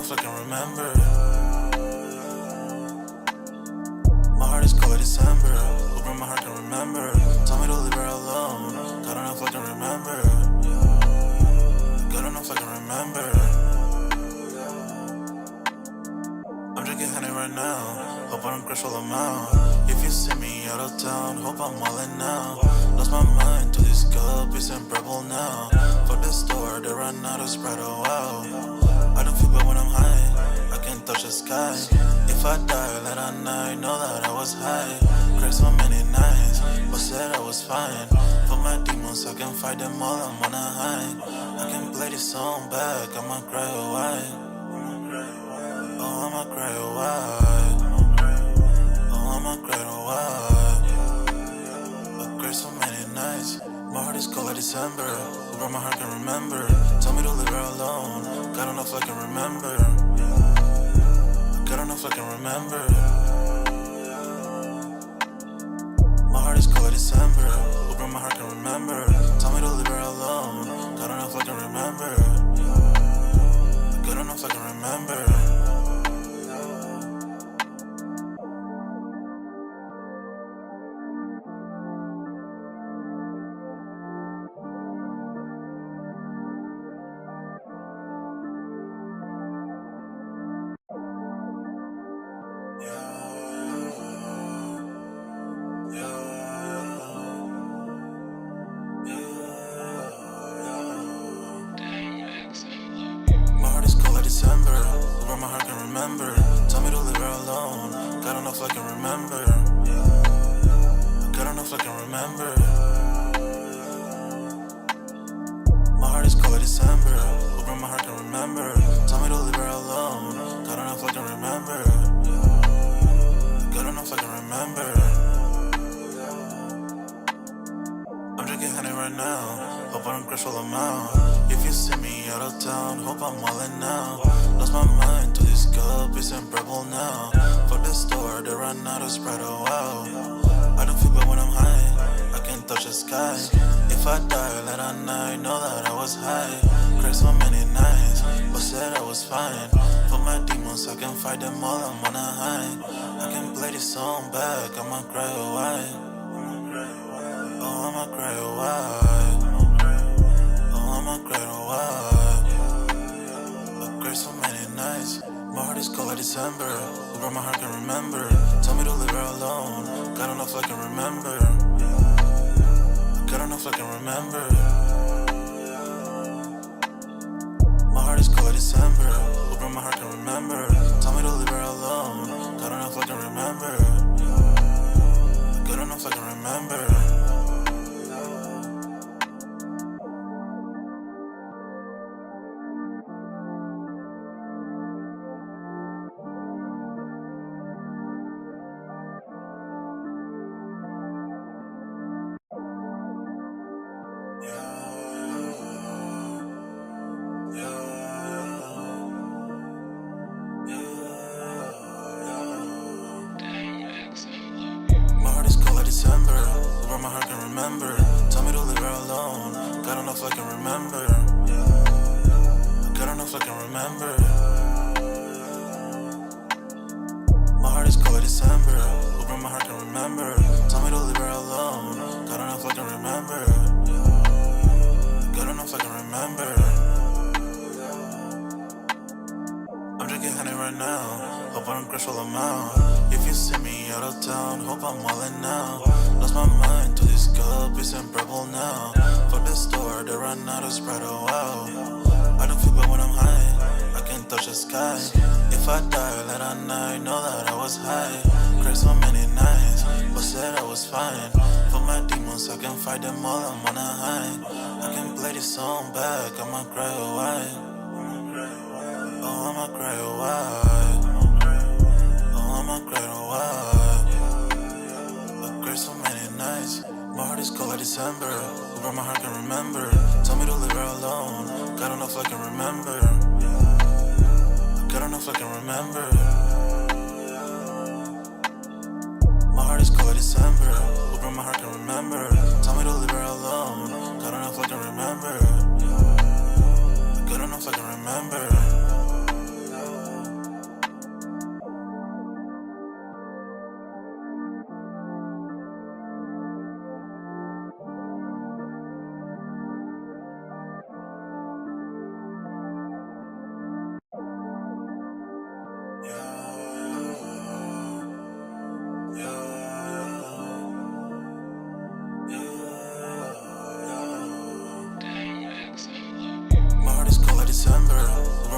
know if I can remember. My heart is cold like December. Open my heart can remember. Tell me to leave her alone. God, I don't know if I can remember. God, I don't know if I can remember. I'm drinking honey right now. Hope I don't crash all amount. If you see me out of town, hope I'm wildin' now. Lost my mind to this cup, it's unbearable now. Fuck the store, they run out of Sprite, oh wow. I don't feel bad when I'm high, I can't touch the sky. If I die late at night, know that I was high. Cried so many nights, but said I was fine. For my demons, I can fight them all, I'm on a high. I can play this song back, I'ma cry a while. Oh, I'ma cry a while. Oh, I'ma cry a while. I cried so many nights. My heart is cold like December. Over my heart can remember. Tell me to leave her alone. God, I don't know if I can remember. God, I don't know if I can remember. My heart is cold like December. Over my heart can remember. Tell me to leave her alone. God, I don't know if I can remember. God, I don't know if I can remember. December, over my heart can remember. Tell me to leave her alone. God, I don't know if I can remember. God, I don't know if I can remember. My heart is cold like December. Over my heart can remember. Tell me to leave her alone. God, I don't know if I can remember. God, I don't know if I can remember. I'm drinking honey right now. Hope I don't crash all amount. If you see me out of town, hope I'm wildin' now. Lost my mind to this cup, it's unbearable now. Fuck the store, they run out of Sprite, oh wow. I don't feel bad when I'm high, I can't touch the sky. If I die late at night, know that I was high. Cried so many nights, but said I was fine. For my demons, I can fight them all, I'm on a high. I can play this song back, I'ma cry a while. Oh, I'ma cry a while. Oh, I'ma cry a while. I cried so many nights. My heart is cold like December. Over my heart can remember. Tell me to leave her alone. God, I don't know if I can remember. God, I don't know if I can remember. My heart is cold like December. Over my heart can remember. Tell me to leave her alone. God, I don't know if I can remember. God, I don't know if I can remember. December, over my heart can remember. Tell me to leave her alone. God, I don't know if I can remember. God, I don't know if I can remember. My heart is cold like December. Over my heart can remember. Tell me to leave her alone. God, I don't know if I can remember. God, I don't know if I can remember. I'm drinking honey right now. Hope I don't crash all amount. If you see me out of town, hope I'm wildin' now. Lost my mind to this cup, it's unbearable now. Fuck the store, they run out of Sprite, oh wow. I don't feel bad when I'm high, I can't touch the sky. If I die late at night, know that I was high. Cried so many nights, but said I was fine. For my demons, I can fight them all, I'm on a high. I can play this song back, I'ma cry a while. Oh, I'ma cry a while. Oh, I'ma cry a while. I cried so many nights. My heart is cold like December. Over my heart can remember. Tell me to leave her alone. God, I don't know if I can remember. God, I don't know if I can remember. My heart is cold like December. Over my heart can remember. Tell me to leave her alone. God, I don't know if I can remember. God, I don't know if I can remember.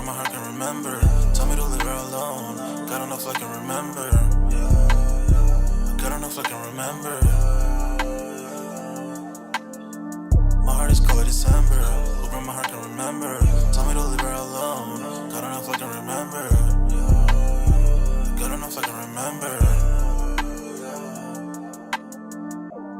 my heart can remember. Tell me to leave her alone. God enough I can remember. God enough I can remember. My heart is cold like December. Over my heart can remember. Tell me to leave her alone. God enough I can remember. God enough I can remember.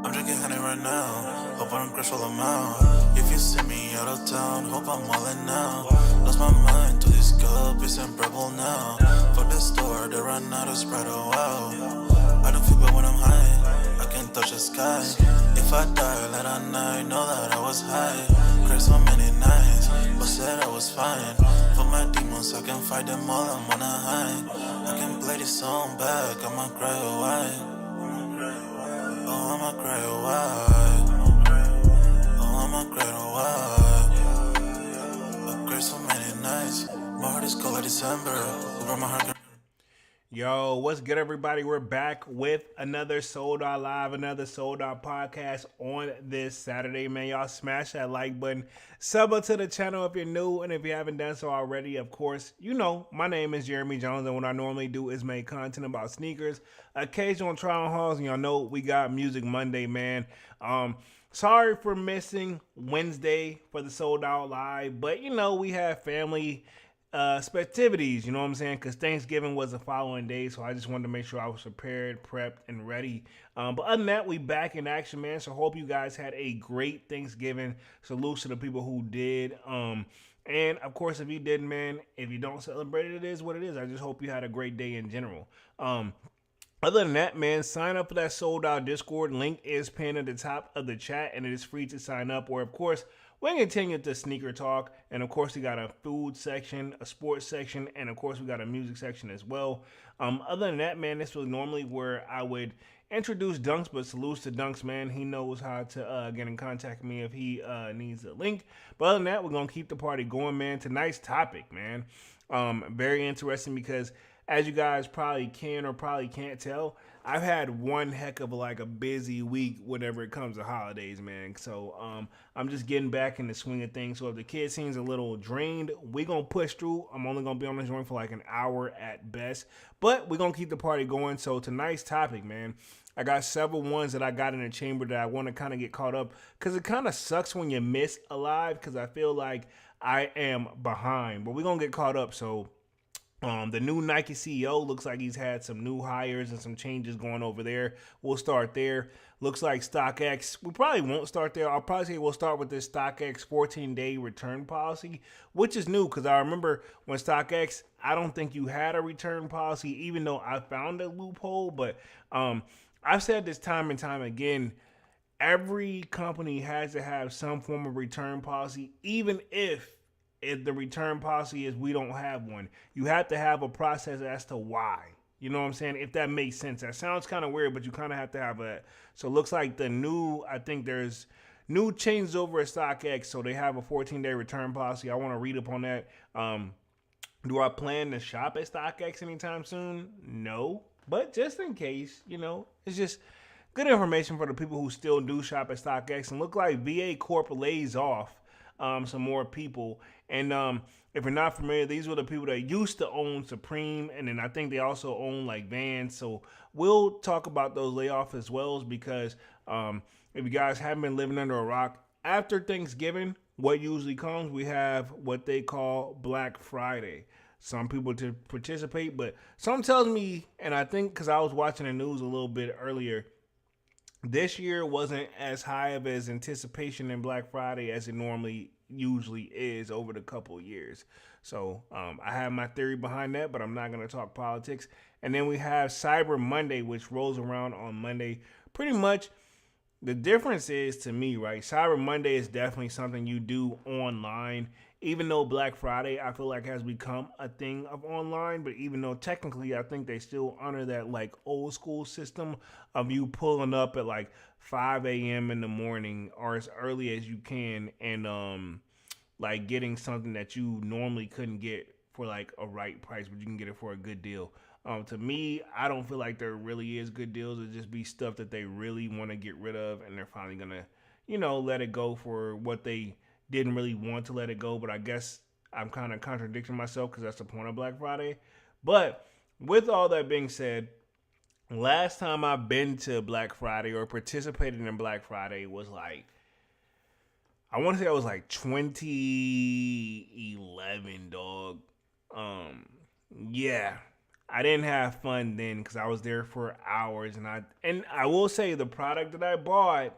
I'm drinking honey right now. Hope I don't crash all I'm out. If you see me out of town, hope I'm wildin' now. Lost my mind to this cup, it's unbearable now. Fuck the store, they run out of Sprite, oh wow. I don't feel bad when I'm high, I can touch the sky. If I die late at night, know that I was high. Cried so many nights, but said I was fine. For my demons, I can fight them all, I'm on a high. I can play this song back, I'ma cry a while. Oh, I'ma cry a while. Oh, I'ma cry a while. I cried so many nights. My heart is cold like December. Over my heart. Yo, what's good, everybody? We're back with another Sold Out Live, another Sold Out podcast on this Saturday, man. Y'all smash that like button. Sub up to the channel if you're new, and if you haven't done so already, of course, you know, my name is Jeremy Jones, and what I normally do is make content about sneakers, occasional try-on hauls, and y'all know we got Music Monday, man. Sorry for missing Wednesday for the Sold Out Live, but, you know, we have family festivities, you know what I'm saying? Because Thanksgiving was the following day, so I just wanted to make sure I was prepared, prepped, and ready. But other than that, we back in action, man. So hope you guys had a great Thanksgiving. Salutes to the people who did. And of course, if you didn't, man, if you don't celebrate it, it is what it is. I just hope you had a great day in general. Other than that, man, sign up for that Sold Out Discord. Link is pinned at the top of the chat, and it is free to sign up. Or, of course, we're going to continue to sneaker talk. And, of course, we got a food section, a sports section, and, of course, we got a music section as well. Other than that, man, this was normally where I would introduce Dunks, but salutes to Dunks, man. He knows how to get in contact with me if he needs a link. But other than that, we're going to keep the party going, man. Tonight's topic, man, very interesting because as you guys probably can or probably can't tell, I've had one heck of a busy week whenever it comes to holidays, man. So I'm just getting back in the swing of things. So if the kid seems a little drained, we're going to push through. I'm only going to be on this joint for like an hour at best. But we're going to keep the party going. So tonight's topic, man, I got several ones that I got in the chamber that I want to kind of get caught up. Because it kind of sucks when you miss a live because I feel like I am behind. But we're going to get caught up. So the new Nike CEO looks like he's had some new hires and some changes going over there. We'll start there. Looks like StockX, we probably won't start there. I'll probably say we'll start with this StockX 14-day return policy, which is new because I remember when StockX, I don't think you had a return policy, even though I found a loophole. But I've said this time and time again, every company has to have some form of return policy, even if the return policy is we don't have one. You have to have a process as to why. You know what I'm saying? If that makes sense. That sounds kind of weird, but you kind of have to have that. So it looks like I think there's new changes over at StockX. So they have a 14-day return policy. I want to read up on that. Do I plan to shop at StockX anytime soon? No. But just in case, you know, it's just good information for the people who still do shop at StockX. And look like VA Corp lays off some more people. And if you're not familiar, these were the people that used to own Supreme, and then I think they also own like Vans. So we'll talk about those layoffs as well, because if you guys haven't been living under a rock, after Thanksgiving, what usually comes, we have what they call Black Friday. Some people to participate, but some tells me, and I think because I was watching the news a little bit earlier, this year wasn't as high of as anticipation in Black Friday as it usually is over the couple of years. So I have my theory behind that, but I'm not going to talk politics. And then we have Cyber Monday, which rolls around on Monday. Pretty much the difference is, to me, right, Cyber Monday is definitely something you do online. Even though Black Friday, I feel like, has become a thing of online, but even though technically I think they still honor that like old school system of you pulling up at like 5 a.m. in the morning or as early as you can and like getting something that you normally couldn't get for like a right price, but you can get it for a good deal. To me, I don't feel like there really is good deals. It just be stuff that they really want to get rid of, and they're finally gonna, you know, let it go for what they didn't really want to let it go. But I guess I'm kind of contradicting myself because that's the point of Black Friday. But with all that being said, last time I've been to Black Friday or participated in Black Friday was like, I want to say I was like 2011, dog. Yeah, I didn't have fun then because I was there for hours, and I will say the product that I bought,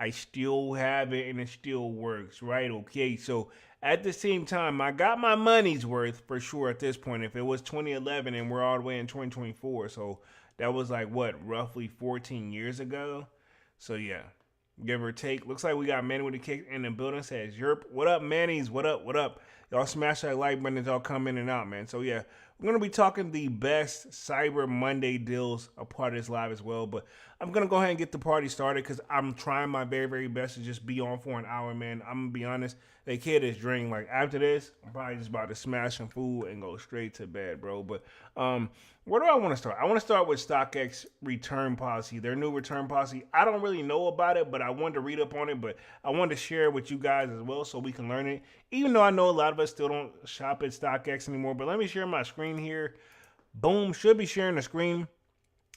I still have it and it still works, right? Okay, so at the same time, I got my money's worth for sure at this point. If it was 2011 and we're all the way in 2024, so that was like what, roughly 14 years ago. So yeah, give or take. Looks like we got Manny with a kick in the building. Says, Yerp, what up, Manny's? What up? What up? Y'all smash that like button as y'all come in and out, man. So yeah, we're going to be talking the best Cyber Monday deals a part of this live as well. But I'm going to go ahead and get the party started because I'm trying my very, very best to just be on for an hour, man. I'm going to be honest. The kid is drained. Like, after this, I'm probably just about to smash some food and go straight to bed, bro. But where do I want to start? I want to start with StockX return policy, their new return policy. I don't really know about it, but I wanted to read up on it. But I wanted to share it with you guys as well so we can learn it. Even though I know a lot of us still don't shop at StockX anymore. But let me share my screen here. Boom. Should be sharing the screen.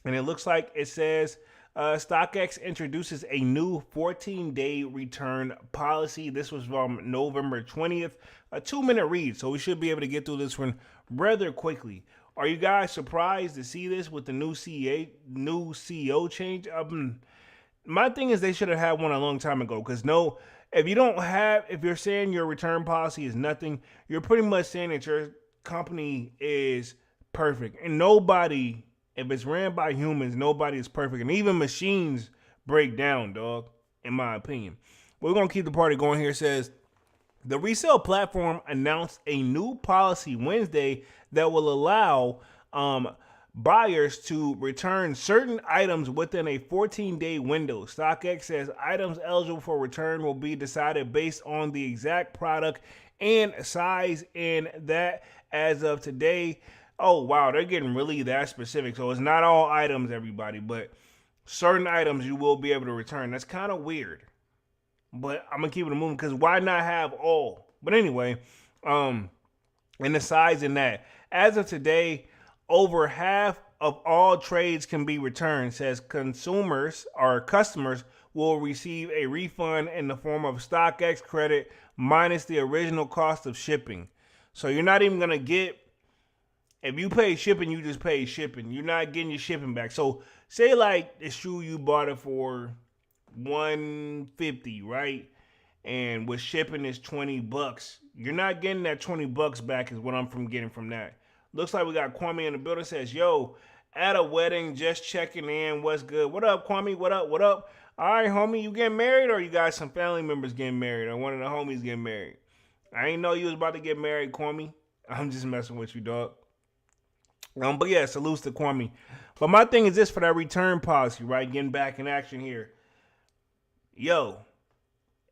And it looks like it says StockX introduces a new 14-day return policy. This was from November 20th. A 2-minute read, so we should be able to get through this one rather quickly. Are you guys surprised to see this with the new CEO change? My thing is they should have had one a long time ago. Because if you're saying your return policy is nothing, you're pretty much saying that your company is perfect. And nobody, if it's ran by humans, nobody is perfect. And even machines break down, dog, in my opinion. But we're going to keep the party going here. It says, the resale platform announced a new policy Wednesday that will allow buyers to return certain items within a 14-day window. StockX says items eligible for return will be decided based on the exact product and size, and that as of today. Oh, wow, they're getting really that specific. So it's not all items, everybody, but certain items you will be able to return. That's kind of weird, but I'm going to keep it moving because why not have all? But anyway, and the size in that. As of today, over half of all trades can be returned. Says consumers or customers will receive a refund in the form of StockX credit minus the original cost of shipping. So you're not even going to get, if you pay shipping, you just pay shipping. You're not getting your shipping back. So say like the shoe you bought it for $150, right? And with shipping is $20. You're not getting that $20 back is what I'm getting from that. Looks like we got Kwame in the building. Says, yo, at a wedding, just checking in. What's good? What up, Kwame? What up? What up? All right, homie, you getting married or you got some family members getting married or one of the homies getting married? I ain't know you was about to get married, Kwame. I'm just messing with you, dog. But yeah, salutes to Kwame. But my thing is this for that return policy, right? Getting back in action here. Yo,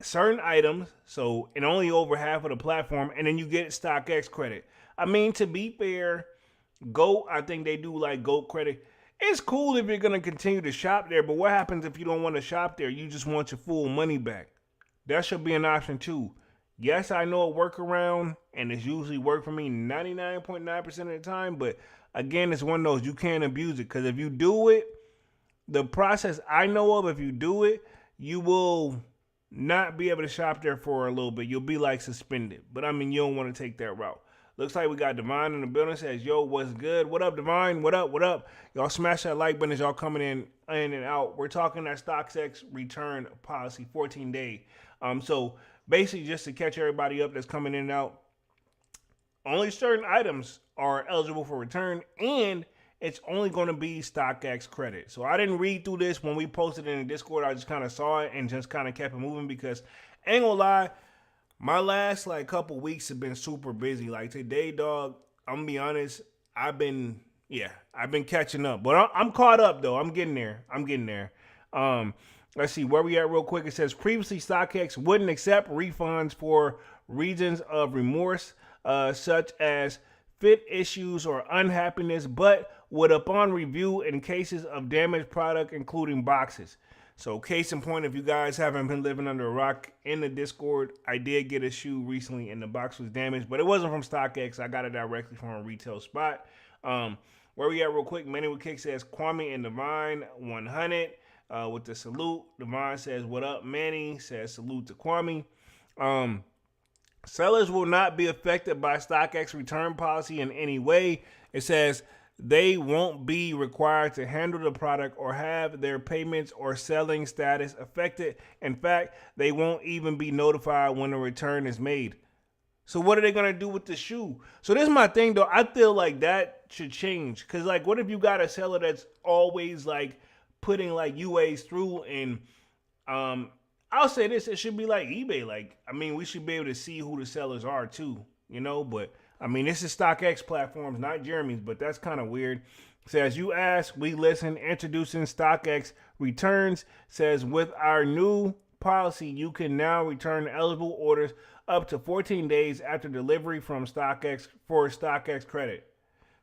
certain items, so and only over half of the platform, and then you get StockX credit. I mean, to be fair, GOAT, I think they do like GOAT credit. It's cool if you're going to continue to shop there, but what happens if you don't want to shop there? You just want your full money back. That should be an option too. Yes, I know a workaround, and it's usually worked for me 99.9% of the time, but again, it's one of those, you can't abuse it, because if you do it, the process I know of, if you do it, you will not be able to shop there for a little bit. You'll be like suspended, but I mean, you don't want to take that route. Looks like we got Divine in the building. Says, yo, what's good? What up, Divine? What up? What up? Y'all smash that like button as y'all coming in and out. We're talking that StockX return policy, 14-day. So basically, just to catch everybody up that's coming in and out, only certain items are eligible for return, and it's only going to be StockX credit. So I didn't read through this when we posted it in the Discord. I just kind of saw it and just kind of kept it moving because, ain't gonna lie, my last like couple weeks have been super busy. Like today, dog, I'm gonna be honest, I've been catching up. But I'm caught up though. I'm getting there. Let's see where we at real quick. It says previously StockX wouldn't accept refunds for reasons of remorse, such as fit issues or unhappiness, but would upon review in cases of damaged product, including boxes. So case in point, if you guys haven't been living under a rock, in the Discord, I did get a shoe recently and the box was damaged, but it wasn't from StockX. I got it directly from a retail spot. Where we at real quick, Manny with Kick says Kwame and Divine 100 with the salute. Divine says, what up, Manny? Says salute to Kwame. Sellers will not be affected by StockX return policy in any way. It says they won't be required to handle the product or have their payments or selling status affected. In fact, they won't even be notified when a return is made. So what are they going to do with the shoe? So this is my thing, though. I feel like that should change. Because, like, what if you got a seller that's always, like, putting, like, UAs through? And I'll say this. It should be like eBay. Like, I mean, we should be able to see who the sellers are, too. You know, but I mean, this is StockX platforms, not Jeremy's, but that's kind of weird. Says, you ask, we listen. Introducing StockX returns. Says, with our new policy, you can now return eligible orders up to 14 days after delivery from StockX for StockX credit.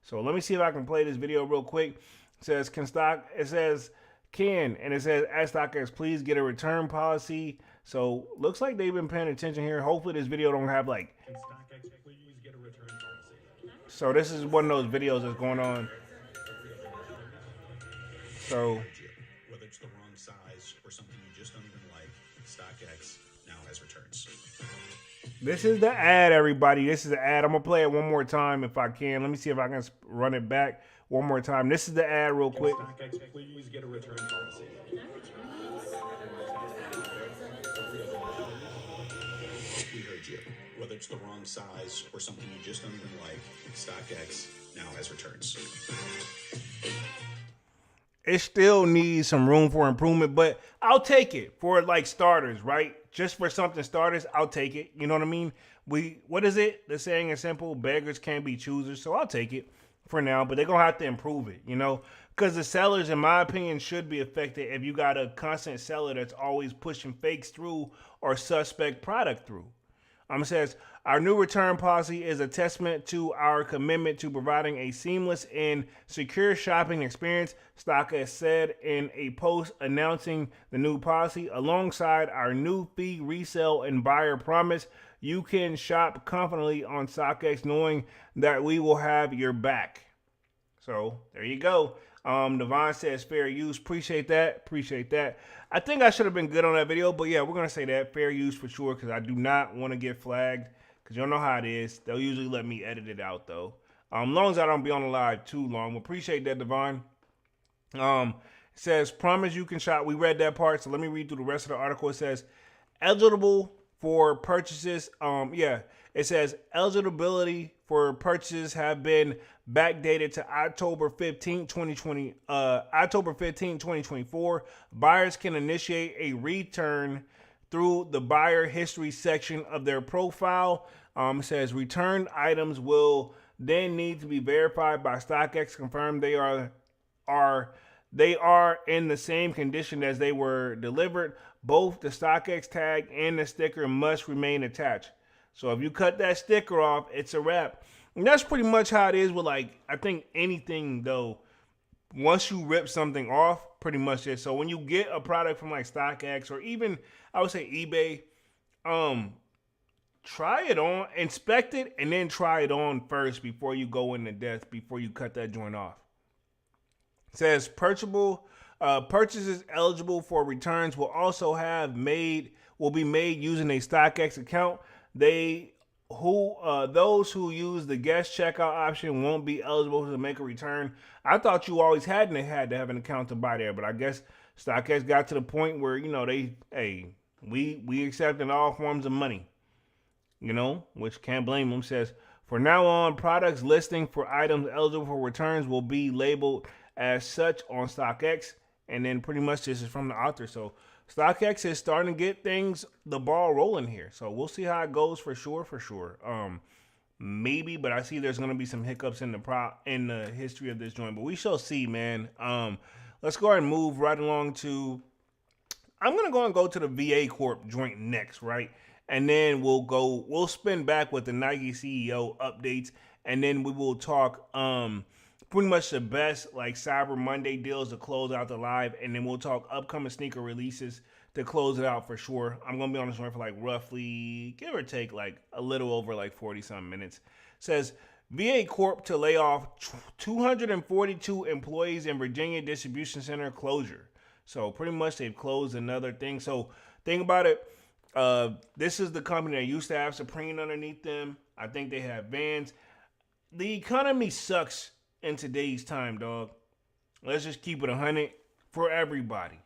So let me see if I can play this video real quick. It says, and it says, at StockX, please get a return policy. So looks like they've been paying attention here. Hopefully this video don't have like... So this is one of those videos that's going on. So whether it's the wrong size or something you just don't even like, StockX now has returns. This is the ad, everybody. This is the ad. I'm gonna play it one more time if I can. Let me see if I can run it back one more time. This is the ad real quick. StockX, please get a return policy. We heard you. Whether it's the wrong size or something you just don't even like, StockX now has returns. It still needs some room for improvement, but I'll take it for like starters, right? Just for something starters, I'll take it. You know what I mean? What is it? The saying is simple: beggars can't be choosers. So I'll take it for now, but they're gonna have to improve it, you know? Because the sellers, in my opinion, should be affected if you got a constant seller that's always pushing fakes through or suspect product through. It says, our new return policy is a testament to our commitment to providing a seamless and secure shopping experience, StockX said in a post announcing the new policy. Alongside our new fee resale and buyer promise, you can shop confidently on StockX knowing that we will have your back. So there you go. Devon says fair use. Appreciate that. I think I should have been good on that video, but yeah, we're going to say that. Fair use for sure, because I do not want to get flagged, because you don't know how it is. They'll usually let me edit it out, though. As long as I don't be on the live too long. Appreciate that, Devon. It says, promise you can shop. We read that part, so let me read through the rest of the article. It says, eligible for purchases. It says, eligibility for purchases have been backdated to October 15, 2024. Buyers can initiate a return through the buyer history section of their profile. It says returned items will then need to be verified by StockX, confirm they are in the same condition as they were delivered. Both the StockX tag and the sticker must remain attached. So if you cut that sticker off, it's a wrap. And that's pretty much how it is with, like, I think anything, though. Once you rip something off, pretty much it. So when you get a product from like StockX or even, I would say eBay, try it on, inspect it, and then try it on first before you go into depth, before you cut that joint off. It says purchases eligible for returns will also will be made using a StockX account. Those who use the guest checkout option won't be eligible to make a return. I thought you always had to have an account to buy there, but I guess StockX got to the point where, you know, we accepting all forms of money, you know, which can't blame them. Says, for now on, products listing for items eligible for returns will be labeled as such on StockX. And then pretty much this is from the author. So StockX is starting to get the ball rolling here. So we'll see how it goes for sure. Maybe, but I see there's going to be some hiccups in the history of this joint, but we shall see, man. Let's go ahead and move right along to, I'm going to go to the VA Corp joint next, right? And then we'll spin back with the Nike CEO updates, and then we will talk pretty much the best like Cyber Monday deals to close out the live, and then we'll talk upcoming sneaker releases to close it out for sure. I'm gonna be on this one for like roughly, give or take, like a little over like 40 some minutes. It says VA Corp to lay off 242 employees in Virginia distribution center closure. So pretty much they've closed another thing. So think about it. This is the company that used to have Supreme underneath them. I think they have Vans. The economy sucks in today's time, dog. Let's just keep it 100 for everybody.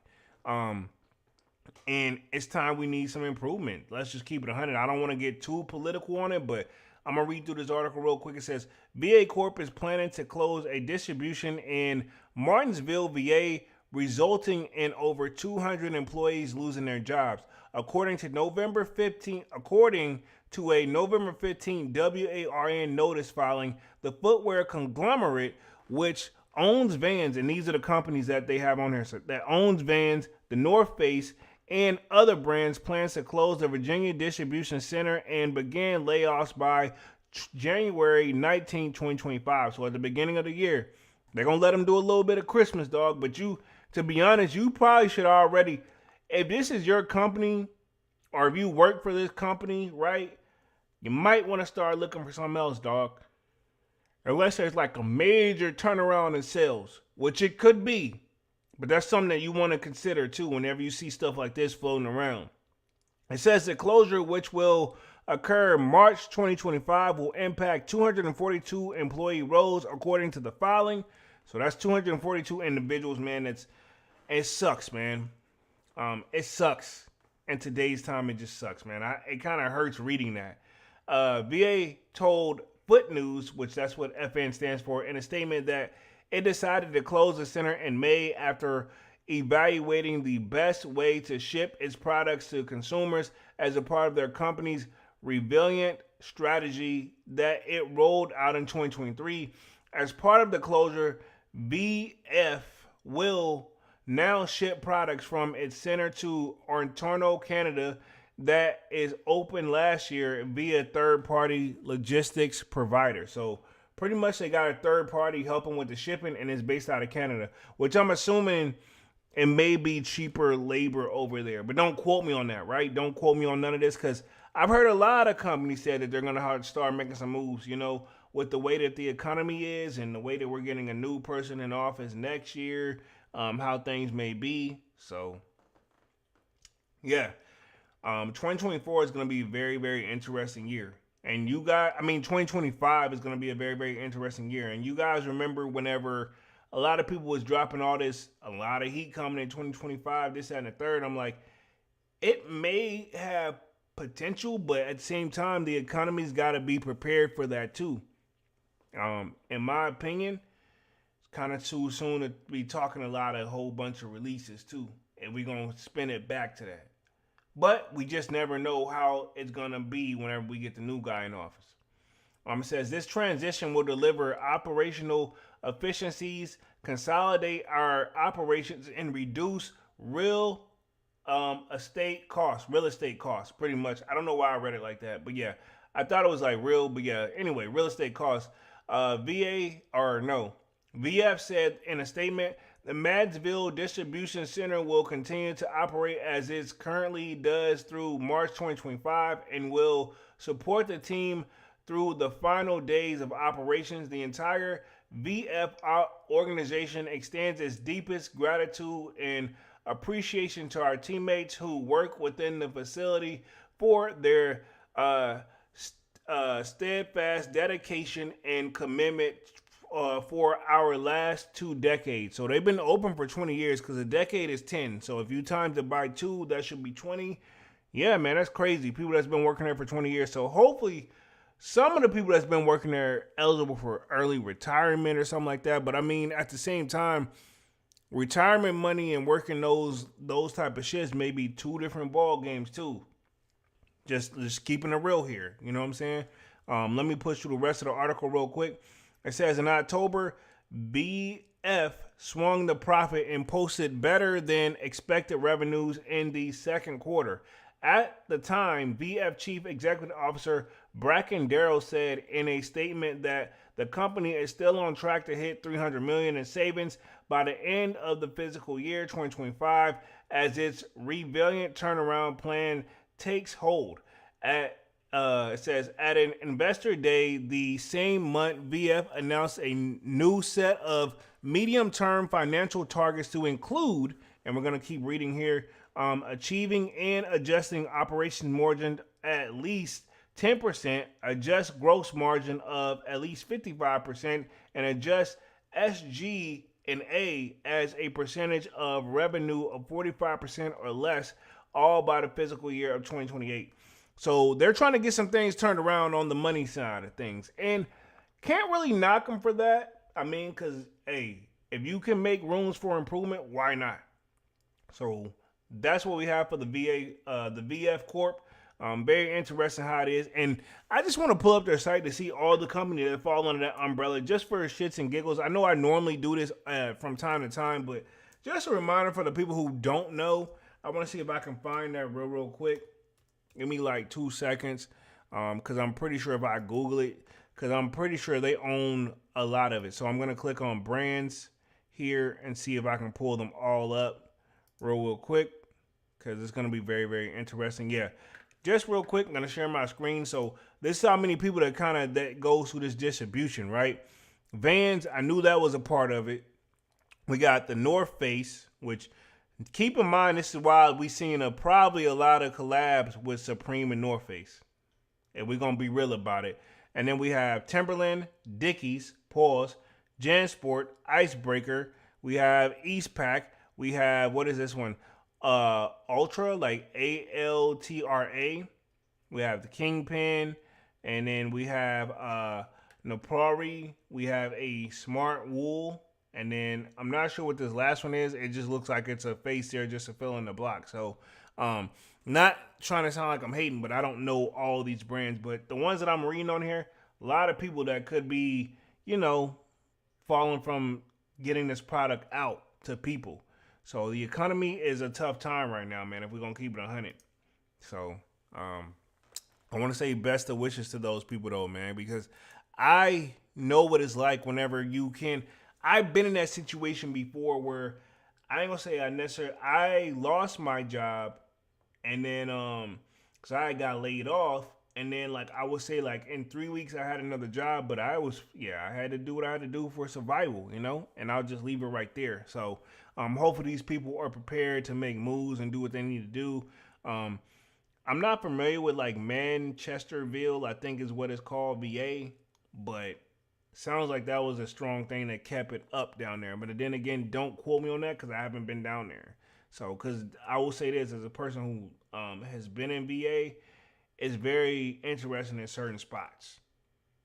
And it's time we need some improvement. Let's just keep it 100. I don't want to get too political on it, but I'm going to read through this article real quick. It says, VA Corp is planning to close a distribution in Martinsville, VA, resulting in over 200 employees losing their jobs. According to a November 15 WARN notice filing, the footwear conglomerate, which owns Vans, and these are the companies that they have on here, so that owns Vans, the North Face, and other brands, plans to close the Virginia distribution center and began layoffs by January 19, 2025. So at the beginning of the year, they're going to let them do a little bit of Christmas, dog. But to be honest, you probably should already, if this is your company or if you work for this company, right, you might want to start looking for something else, dog. Unless there's like a major turnaround in sales, which it could be. But that's something that you want to consider too whenever you see stuff like this floating around. It says the closure, which will occur March 2025, will impact 242 employee roles according to the filing. So that's 242 individuals, man. It sucks, man. It sucks. In today's time, it just sucks, man. It kind of hurts reading that. VA told Foot News, which that's what FN stands for, in a statement that it decided to close the center in May after evaluating the best way to ship its products to consumers as a part of their company's resilient strategy that it rolled out in 2023. As part of the closure, VF will now ship products from its center to Ontario, Canada, that is open last year via third-party logistics provider. So pretty much they got a third party helping with the shipping, and it's based out of Canada, which I'm assuming it may be cheaper labor over there. But don't quote me on that, right? Don't quote me on none of this, because I've heard a lot of companies say that they're going to have to start making some moves, with the way that the economy is and the way that we're getting a new person in office next year, how things may be. So, yeah. 2024 is going to be a very, very interesting year. And 2025 is going to be a very, very interesting year. And you guys remember whenever a lot of people was dropping a lot of heat coming in 2025, this, that, and the third. I'm like, it may have potential, but at the same time, the economy's got to be prepared for that too. In my opinion, it's kind of too soon to be talking a whole bunch of releases too. And we're going to spin it back to that. But we just never know how it's going to be whenever we get the new guy in office. It says this transition will deliver operational efficiencies, consolidate our operations, and reduce real estate costs, pretty much. I don't know why I read it like that, but yeah, I thought it was like real, but yeah, anyway, real estate costs. VF said in a statement, the Madsville Distribution Center will continue to operate as it currently does through March 2025 and will support the team through the final days of operations. The entire VF organization extends its deepest gratitude and appreciation to our teammates who work within the facility for their steadfast dedication and commitment for our last 2 decades. So they've been open for 20 years because a decade is 10. So if you times it by 2, that should be 20. Yeah, man, that's crazy. People that's been working there for 20 years. So hopefully some of the people that's been working there eligible for early retirement or something like that. But I mean, at the same time, retirement money and working those type of shifts may be 2 different ball games too. Just keeping it real here. You know what I'm saying? Let me push through the rest of the article real quick. It says in October, BF swung the profit and posted better than expected revenues in the second quarter. At the time, BF Chief Executive Officer Bracken Darrell said in a statement that the company is still on track to hit $300 million in savings by the end of the fiscal year 2025 as its Resilient turnaround plan takes hold. It says at an investor day the same month, VF announced a new set of medium-term financial targets to include, and we're going to keep reading here, achieving and adjusting operation margin at least 10%, adjust gross margin of at least 55%, and adjust SG&A as a percentage of revenue of 45% or less, all by the fiscal year of 2028. So they're trying to get some things turned around on the money side of things. And can't really knock them for that. I mean, because, hey, if you can make rooms for improvement, why not? So that's what we have for the VF Corp. Very interesting how it is. And I just want to pull up their site to see all the companies that fall under that umbrella just for shits and giggles. I know I normally do this from time to time, but just a reminder for the people who don't know, I want to see if I can find that real quick. Give me like 2 seconds, because I'm pretty sure if I Google it, because I'm pretty sure they own a lot of it. So I'm going to click on brands here and see if I can pull them all up real quick, because it's going to be very, very interesting. Yeah, just real quick, I'm going to share my screen. So this is how many people that goes through this distribution, right? Vans, I knew that was a part of it. We got the North Face, which... keep in mind, this is why we seen probably a lot of collabs with Supreme and North Face. And we're going to be real about it. And then we have Timberland, Dickies, JanSport, Icebreaker. We have Eastpak. We have, what is this one? Ultra, like ALTRA. We have the Kingpin. And then we have Napari. We have a Smart Wool. And then I'm not sure what this last one is. It just looks like it's a face there just to fill in the block. So not trying to sound like I'm hating, but I don't know all these brands. But the ones that I'm reading on here, a lot of people that could be, falling from getting this product out to people. So the economy is a tough time right now, man, if we're going to keep it 100. So I want to say best of wishes to those people, though, man, because I know what it's like whenever you can... I've been in that situation before where I ain't gonna say I lost my job, and then cause I got laid off, and then like I would say like in 3 weeks I had another job, but I had to do what I had to do for survival, and I'll just leave it right there. So hopefully these people are prepared to make moves and do what they need to do. I'm not familiar with like Manchesterville, I think is what it's called, VA, but sounds like that was a strong thing that kept it up down there. But then again, don't quote me on that because I haven't been down there. So, because I will say this, as a person who has been in VA, it's very interesting in certain spots.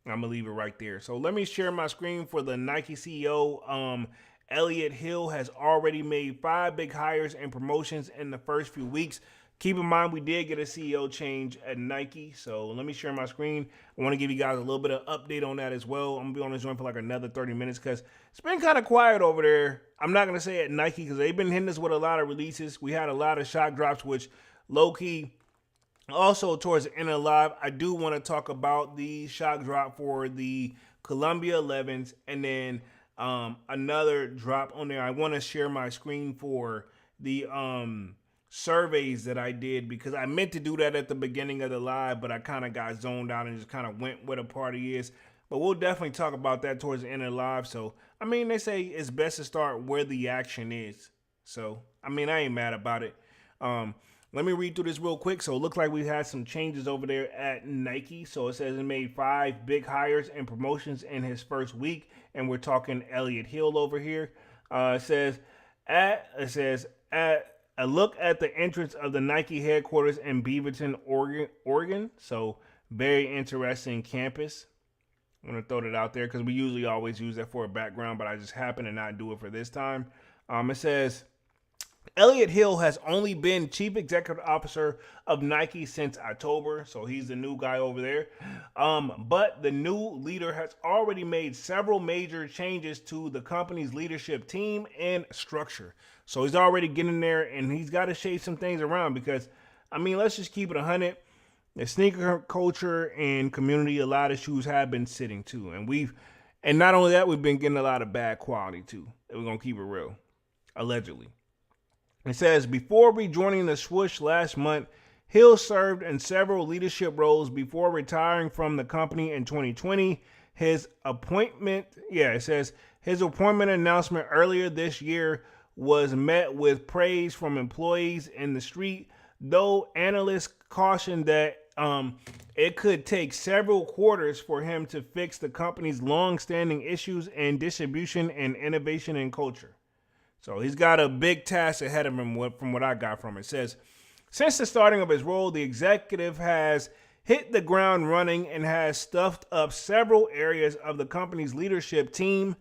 I'm going to leave it right there. So, let me share my screen for the Nike CEO. Elliott Hill has already made 5 big hires and promotions in the first few weeks. Keep in mind, we did get a CEO change at Nike, so let me share my screen. I want to give you guys a little bit of update on that as well. I'm going to be on this joint for like another 30 minutes because it's been kind of quiet over there. I'm not going to say at Nike because they've been hitting us with a lot of releases. We had a lot of shock drops, which low-key, also towards the end of the live, I do want to talk about the shock drop for the Columbia 11s and then another drop on there. I want to share my screen for the surveys that I did because I meant to do that at the beginning of the live, but I kind of got zoned out and just kind of went where the party is. But we'll definitely talk about that towards the end of the live. So, I mean, they say it's best to start where the action is. So, I mean, I ain't mad about it. Let me read through this real quick. So, it looks like we had some changes over there at Nike. So, it says it made 5 big hires and promotions in his first week. And we're talking Elliott Hill over here. It says at a look at the entrance of the Nike headquarters in Beaverton, Oregon. So, very interesting campus. I'm going to throw that out there because we usually always use that for a background, but I just happen to not do it for this time. It says, Elliott Hill has only been Chief Executive Officer of Nike since October, so he's the new guy over there. But the new leader has already made several major changes to the company's leadership team and structure. So he's already getting there, and he's got to shake some things around because, I mean, let's just keep it 100. The sneaker culture and community, a lot of shoes have been sitting too. And we've And not only that, we've been getting a lot of bad quality too. We're going to keep it real. Allegedly. It says, before rejoining the swoosh last month, Hill served in several leadership roles before retiring from the company in 2020. His appointment announcement earlier this year was met with praise from employees in the street, though analysts cautioned that it could take several quarters for him to fix the company's long-standing issues in distribution and innovation and culture. So he's got a big task ahead of him from what I got from it. It says, since the starting of his role, the executive has hit the ground running and has stuffed up several areas of the company's leadership team.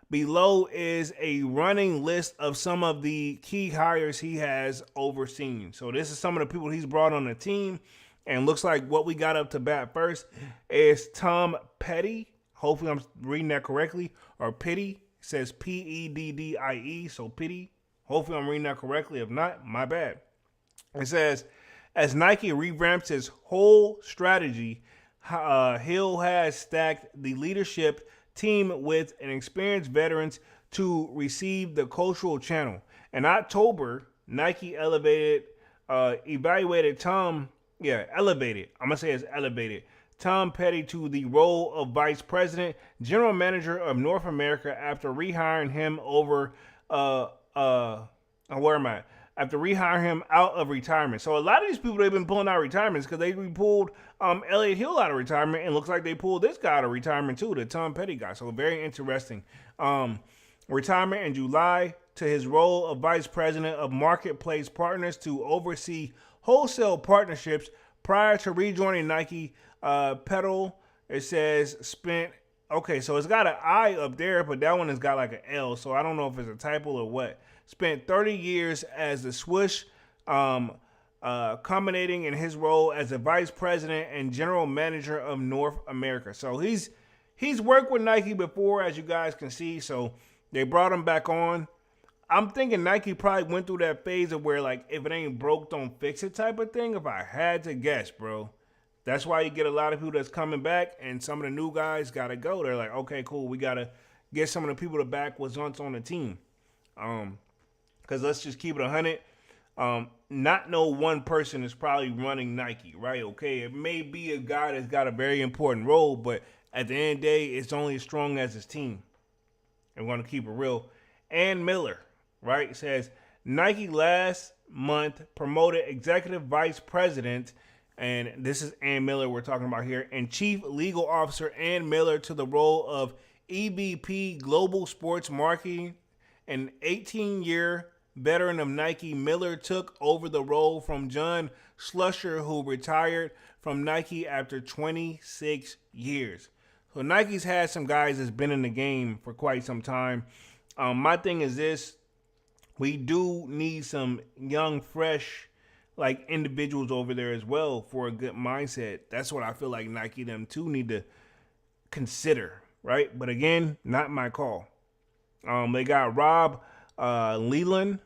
Below is a running list of some of the key hires he has overseen. So this is some of the people he's brought on the team. And looks like what we got up to bat first is Tom Petty. Hopefully I'm reading that correctly. Or Petty. It says Peddie. So Petty. Hopefully I'm reading that correctly. If not, my bad. It says, as Nike revamps his whole strategy, Hill has stacked the leadership team with an experienced veterans to receive the cultural channel. In October, Nike elevated Tom Petty to the role of vice president, general manager of North America after rehiring him after rehiring him out of retirement. So a lot of these people, they've been pulling out retirements because they pulled Elliott Hill out of retirement, and looks like they pulled this guy out of retirement too, the Tom Petty guy. So very interesting. Retirement in July to his role of vice president of marketplace partners to oversee wholesale partnerships. Prior to rejoining Nike, Peddle, it says spent. Okay, so it's got an I up there, but that one has got like an L. So I don't know if it's a typo or what. Spent 30 years as the swoosh, culminating in his role as a vice president and general manager of North America. So he's worked with Nike before, as you guys can see. So they brought him back on. I'm thinking Nike probably went through that phase of where, like, if it ain't broke, don't fix it type of thing. If I had to guess, bro. That's why you get a lot of people that's coming back, and some of the new guys got to go. They're like, okay, cool. We got to get some of the people to back what's once on the team. Because let's just keep it 100. Not no one person is probably running Nike, right? Okay, it may be a guy that's got a very important role, but at the end of the day, it's only as strong as his team. And we're going to keep it real. Ann Miller, right, says Nike last month promoted executive vice president, and this is Ann Miller we're talking about here, and chief legal officer Ann Miller to the role of EVP Global Sports Marketing. An 18-year veteran of Nike, Miller took over the role from John Schlusser, who retired from Nike after 26 years. So Nike's had some guys that's been in the game for quite some time. My thing is this: we do need some young, fresh, like, individuals over there as well for a good mindset. That's what I feel like Nike them too need to consider, right? But again, not my call. They got Rob Lewan.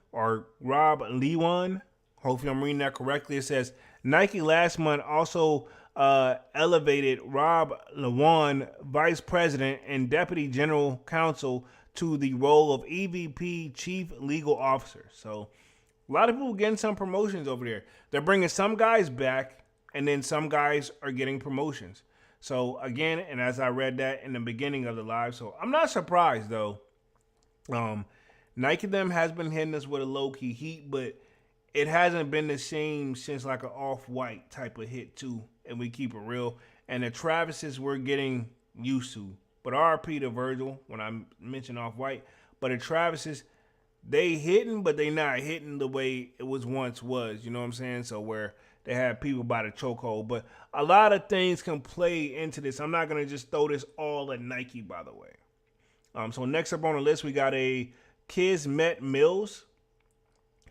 Hopefully I'm reading that correctly. It says Nike last month also elevated Rob Lewan, vice president and deputy general counsel, to the role of EVP chief legal officer. So a lot of people getting some promotions over there. They're bringing some guys back, and then some guys are getting promotions. So again, and as I read that in the beginning of the live, so I'm not surprised though. Nike them has been hitting us with a low-key heat, but it hasn't been the same since like an Off-White type of hit too, and we keep it real. And the Travises we're getting used to. But RP to Virgil when I mentioned Off-White. But the Travises, they hitting, but they not hitting the way it was once was. You know what I'm saying? So where they had people by the chokehold. But a lot of things can play into this. I'm not going to just throw this all at Nike, by the way. So next up on the list, we got a Kismet Mills.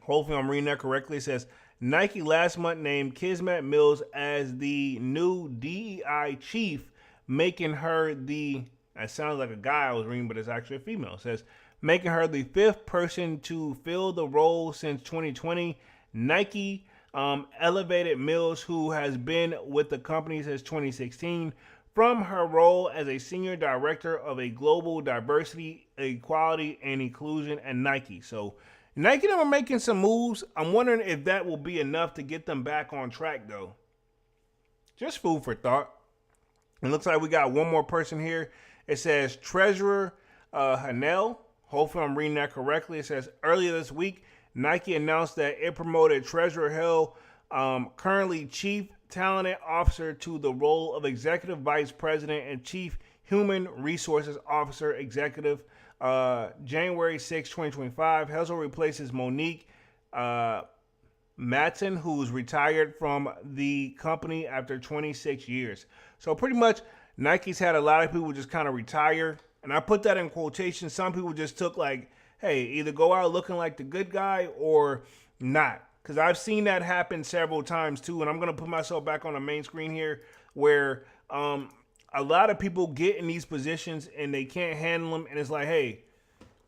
Hopefully I'm reading that correctly. It says Nike last month named Kismet Mills as the new DEI chief, making her the, that sounds like a guy I was reading, but it's actually a female. It says making her the fifth person to fill the role since 2020. Nike elevated Mills, who has been with the company since 2016, from her role as a senior director of a global diversity, equality, and inclusion at Nike. So Nike are making some moves. I'm wondering if that will be enough to get them back on track, though. Just food for thought. It looks like we got one more person here. It says Treasurer Hanel. Hopefully I'm reading that correctly. It says earlier this week, Nike announced that it promoted Treasurer Hill, currently Chief Talent Officer, to the role of Executive Vice President and Chief Human Resources Officer Executive. January 6, 2025. Helsel replaces Monique Matson, who's retired from the company after 26 years. So pretty much Nike's had a lot of people just kind of retire. And I put that in quotation. Some people just took like, hey, either go out looking like the good guy or not. Because I've seen that happen several times too. And I'm going to put myself back on the main screen here where a lot of people get in these positions and they can't handle them. And it's like, hey,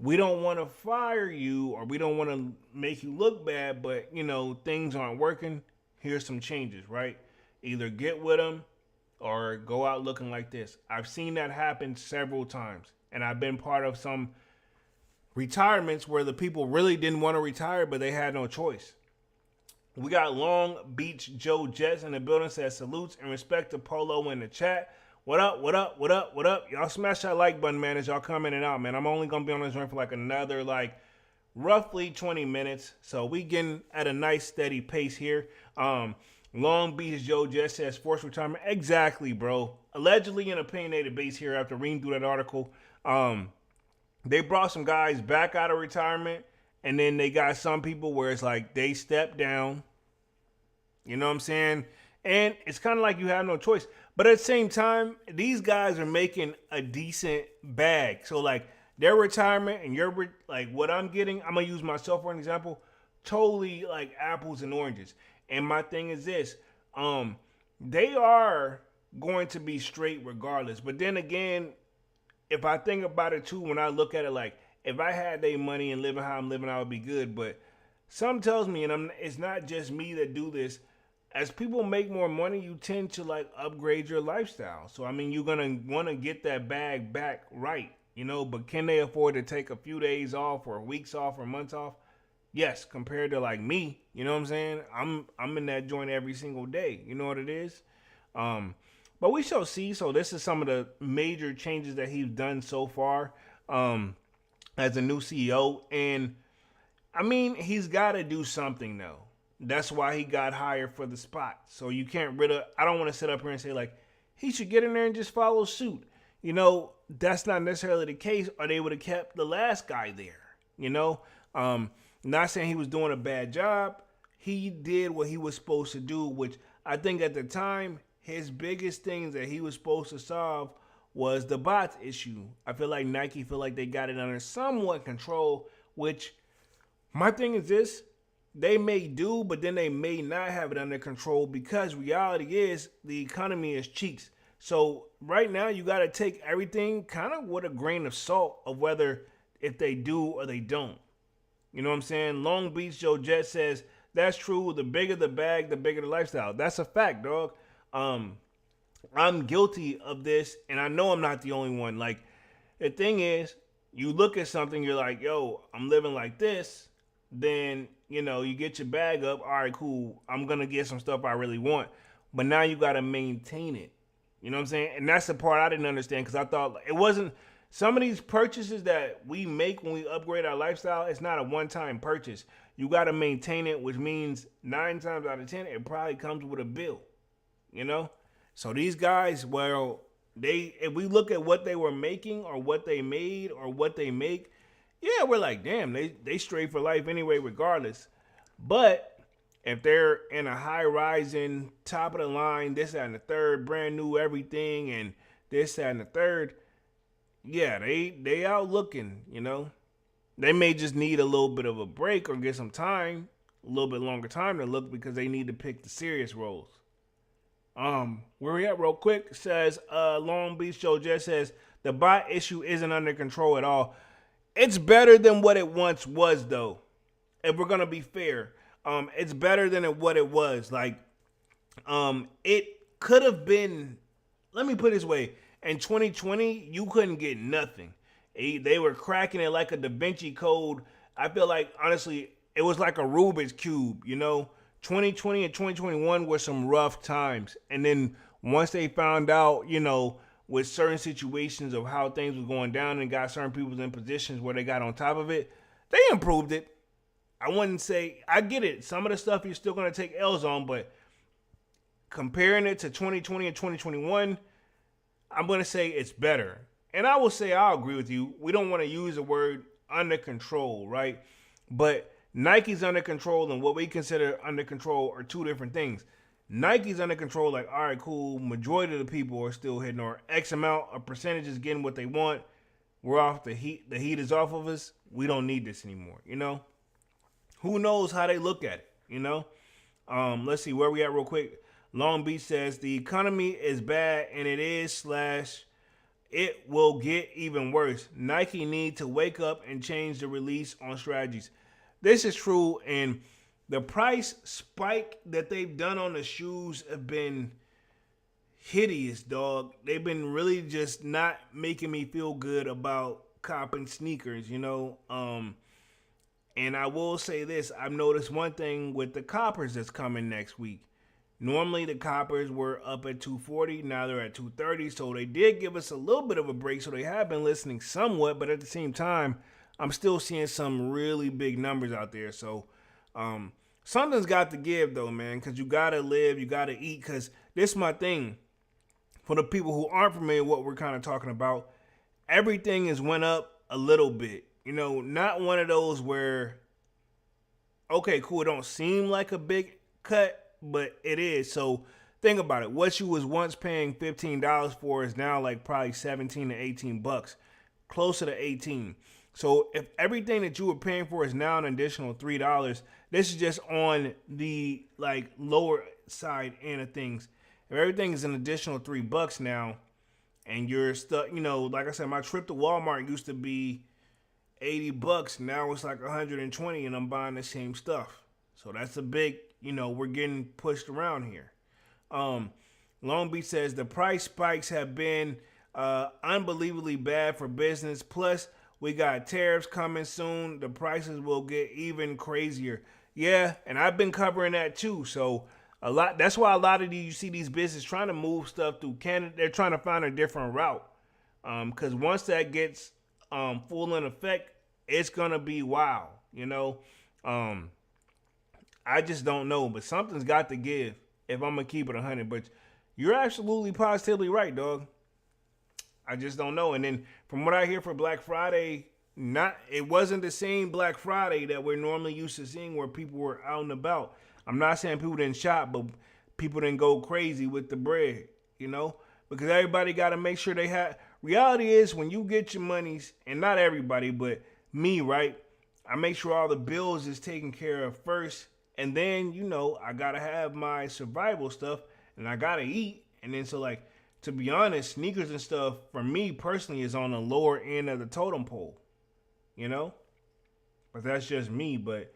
we don't want to fire you or we don't want to make you look bad, but, you know, things aren't working. Here's some changes, right? Either get with them or go out looking like this. I've seen that happen several times. And I've been part of some retirements where the people really didn't want to retire, but they had no choice. We got Long Beach Joe Jets in the building, says salutes and respect to Polo in the chat. What up, what up, what up, what up? Y'all smash that like button, man, as y'all come in and out, man. I'm only going to be on this joint for like another, roughly 20 minutes. So we getting at a nice, steady pace here. Long Beach Joe just says forced retirement. Exactly, bro. Allegedly an opinionated base here after reading through that article. They brought some guys back out of retirement, and then they got some people where it's like they stepped down. You know what I'm saying? And it's kind of like you have no choice. But at the same time, these guys are making a decent bag. So, like, their retirement and your, like, what I'm getting, I'm going to use myself for an example, totally like apples and oranges. And my thing is this, they are going to be straight regardless. But then again, if I think about it too, when I look at it like, if I had their money and living how I'm living, I would be good. But something tells me, and it's not just me that do this, as people make more money, you tend to like upgrade your lifestyle. So, I mean, you're going to want to get that bag back right, you know, but can they afford to take a few days off or weeks off or months off? Yes, compared to like me, you know what I'm saying? I'm in that joint every single day. You know what it is? But we shall see. So this is some of the major changes that he's done so far as a new CEO. And I mean, he's got to do something though. That's why he got hired for the spot. So you can't I don't want to sit up here and say like, he should get in there and just follow suit. You know, that's not necessarily the case, or they would have kept the last guy there. You know, not saying he was doing a bad job. He did what he was supposed to do, which I think at the time, his biggest things that he was supposed to solve was the bots issue. I feel like Nike feel like they got it under somewhat control, which my thing is this, they may do, but then they may not have it under control because reality is the economy is cheeks. So right now you got to take everything kind of with a grain of salt of whether if they do or they don't. You know what I'm saying? Long Beach Joe Jet says, that's true. The bigger the bag, the bigger the lifestyle. That's a fact, dog. I'm guilty of this, and I know I'm not the only one. Like, the thing is, you look at something, you're like, yo, I'm living like this. Then, you know, you get your bag up. All right, cool. I'm going to get some stuff I really want. But now you got to maintain it. You know what I'm saying? And that's the part I didn't understand because I thought it wasn't. Some of these purchases that we make when we upgrade our lifestyle, it's not a one-time purchase. You got to maintain it, which means 9 times out of 10, it probably comes with a bill, you know? So these guys, well, if we look at what they were making or what they made or what they make, yeah, we're like, damn, they straight for life anyway, regardless. But if they're in a high-rising, top of the line, this, that, and the third, brand new everything, and this, that, and the third, yeah, they out looking, you know. They may just need a little bit of a break or get some time, a little bit longer time to look because they need to pick the serious roles. Where we at real quick says, Long Beach Joe Jet says, the bot issue isn't under control at all. It's better than what it once was, though. If we're going to be fair, it's better than what it was. Like, it could have been let me put it this way. In 2020, you couldn't get nothing. They were cracking it like a Da Vinci Code. I feel like, honestly, it was like a Rubik's Cube, 2020 and 2021 were some rough times. And then once they found out, with certain situations of how things were going down and got certain people in positions where they got on top of it, they improved it. I wouldn't say, I get it. Some of the stuff you're still going to take L's on, but comparing it to 2020 and 2021, I'm going to say it's better. And I will say, I'll agree with you. We don't want to use the word under control, right? But Nike's under control and what we consider under control are two different things. Nike's under control, like, all right, cool. Majority of the people are still hitting, or X amount of percentages getting what they want. We're off the heat. The heat is off of us. We don't need this anymore, Who knows how they look at it, Let's see where we at real quick. Long Beach says the economy is bad and it is / it will get even worse. Nike need to wake up and change the release on strategies. This is true, and the price spike that they've done on the shoes have been hideous, dog. They've been really just not making me feel good about copping sneakers, And I will say this, I've noticed one thing with the coppers that's coming next week. Normally the coppers were up at 240, now they're at 230, so they did give us a little bit of a break, so they have been listening somewhat, but at the same time, I'm still seeing some really big numbers out there, so something's got to give though, man, because you got to live, you got to eat, because this is my thing. For the people who aren't familiar with what we're kind of talking about, everything has went up a little bit. Not one of those where, okay, cool, it don't seem like a big cut, but it is. So think about it. What you was once paying $15 for is now like probably 17 to 18 bucks, closer to 18. So if everything that you were paying for is now an additional $3, this is just on the like lower side end of things. If everything is an additional $3 now, and you're stuck, like I said, my trip to Walmart used to be $80. Now it's like 120, and I'm buying the same stuff. So that's a big, we're getting pushed around here. Long Beach says the price spikes have been unbelievably bad for business. Plus, we got tariffs coming soon. The prices will get even crazier. Yeah, and I've been covering that too. So that's why a lot of you see these businesses trying to move stuff through Canada. They're trying to find a different route. Because once that gets full in effect, it's gonna be wow. I just don't know, but something's got to give if I'm gonna keep it 100. But you're absolutely positively right, dog. I just don't know. And then from what I hear for Black Friday, it wasn't the same Black Friday that we're normally used to seeing where people were out and about. I'm not saying people didn't shop, but people didn't go crazy with the bread, because everybody got to make sure they have. Reality is when you get your monies, and not everybody, but me, right? I make sure all the bills is taken care of first. And then, I got to have my survival stuff and I got to eat. And then to be honest, sneakers and stuff for me personally is on the lower end of the totem pole, but that's just me. But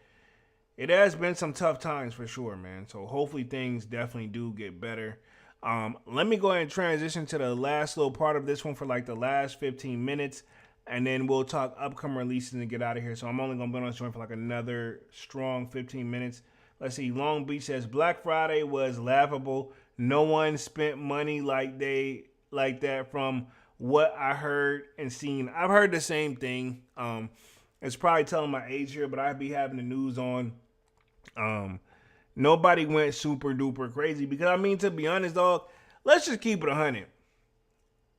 it has been some tough times for sure, man. So hopefully things definitely do get better. Let me go ahead and transition to the last little part of this one for like the last 15 minutes. And then we'll talk upcoming releases and get out of here. So I'm only going to be on this joint for like another strong 15 minutes. Let's see. Long Beach says Black Friday was laughable. No one spent money like that from what I heard and seen. I've heard the same thing. It's probably telling my age here, but I'd be having the news on. Nobody went super duper crazy because, to be honest, dog, let's just keep it 100.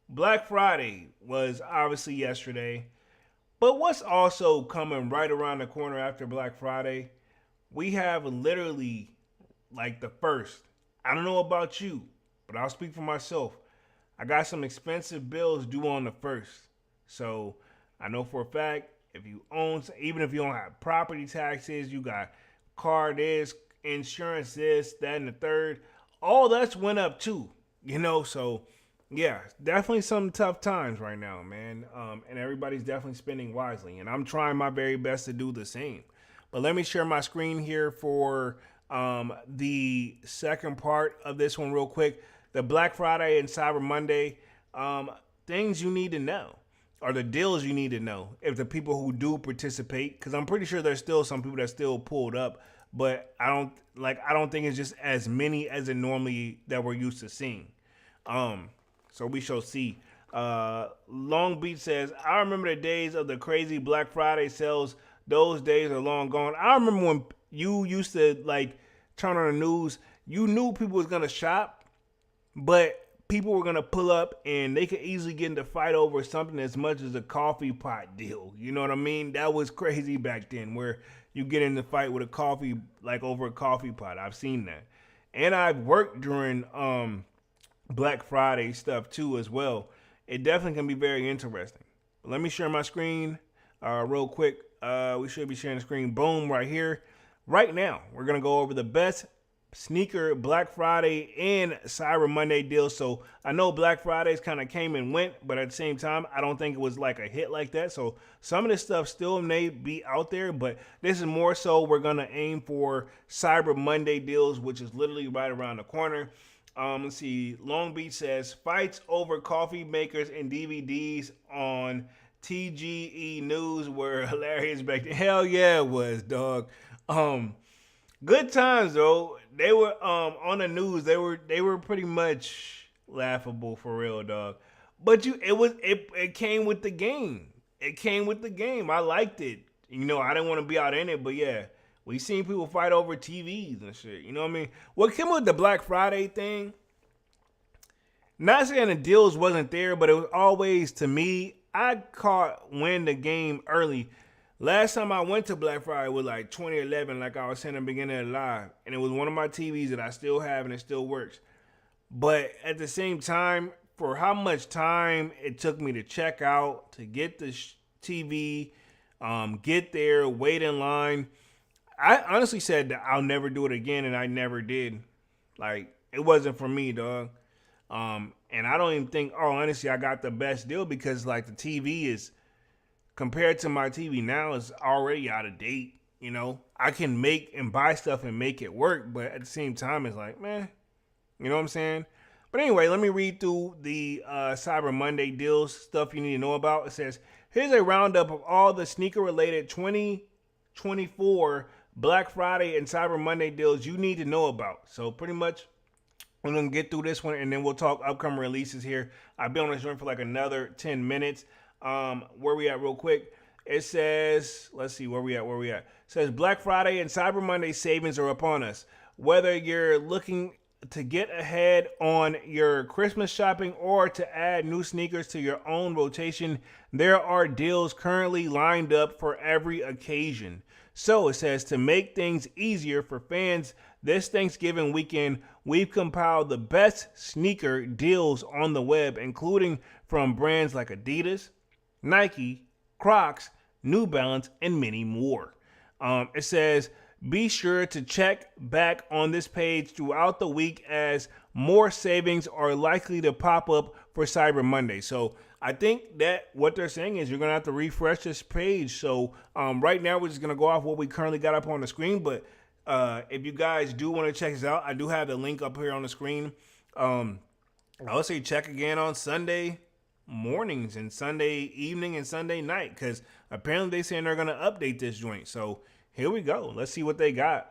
Black Friday was obviously yesterday, but what's also coming right around the corner after Black Friday, we have literally like the first. I don't know about you, but I'll speak for myself. I got some expensive bills due on the first. So I know for a fact, if you own, even if you don't have property taxes, you got car this, insurance this, that, and the third, all that's went up too, so yeah, definitely some tough times right now, man. And everybody's definitely spending wisely, and I'm trying my very best to do the same. But let me share my screen here for the second part of this one real quick. the Black Friday and Cyber Monday things you need to know, or the deals you need to know, if the people who do participate, because I'm pretty sure there's still some people that still pulled up, but I don't think it's just as many as it normally that we're used to seeing. So we shall see. Long Beach says, I remember the days of the crazy Black Friday sales. Those days are long gone. I remember when you used to like turn on the news, you knew people was gonna shop, but people were gonna pull up and they could easily get into a fight over something as much as a coffee pot deal. You know what I mean? That was crazy back then, where you get in the fight with a coffee, like over a coffee pot. I've seen that. And I've worked during Black Friday stuff too as well. It definitely can be very interesting. Let me share my screen real quick. We should be sharing the screen. Boom, right here. Right now, we're going to go over the best sneaker Black Friday and Cyber Monday deals. So I know Black Fridays kind of came and went, but at the same time, I don't think it was like a hit like that. So some of this stuff still may be out there, but this is more so we're going to aim for Cyber Monday deals, which is literally right around the corner. Let's see. Long Beach says fights over coffee makers and DVDs on TGE News were hilarious back then. Hell yeah, it was, dog. Good times though. They were on the news. They were pretty much laughable for real, dog. But it came with the game. It came with the game. I liked it. You know, I didn't want to be out in it, but yeah, we seen people fight over TVs and shit. You know what I mean? What came with the Black Friday thing? Not saying the deals wasn't there, but it was always, to me, I caught win the game early. Last time I went to Black Friday was like 2011, like I was saying in the beginning of the live. And it was one of my TVs that I still have and it still works. But at the same time, for how much time it took me to check out, to get the TV, get there, wait in line, I honestly said that I'll never do it again, and I never did. Like, it wasn't for me, dog. And I don't even think, honestly, I got the best deal, because like the TV is, compared to my TV now, is already out of date. You know, I can make and buy stuff and make it work, but at the same time, it's like, man, you know what I'm saying? But anyway, let me read through the Cyber Monday deals, stuff you need to know about. It says, here's a roundup of all the sneaker-related 2024 Black Friday and Cyber Monday deals you need to know about. So pretty much, we're going to get through this one, and then we'll talk upcoming releases here. I'll be on this joint for like another 10 minutes. Where we at real quick? It says, let's see, where we at? It says Black Friday and Cyber Monday savings are upon us. Whether you're looking to get ahead on your Christmas shopping or to add new sneakers to your own rotation, there are deals currently lined up for every occasion. So it says, to make things easier for fans this Thanksgiving weekend, we've compiled the best sneaker deals on the web, including from brands like Adidas, Nike, Crocs, New Balance, and many more. It says, be sure to check back on this page throughout the week, as more savings are likely to pop up for Cyber Monday. So I think that what they're saying is you're going to have to refresh this page. So right now we're just going to go off what we currently got up on the screen. But if you guys do want to check this out, I do have the link up here on the screen. I would say check again on Sunday mornings and Sunday evening and Sunday night, because apparently they're saying they're going to update this joint. So here we go. Let's see what they got.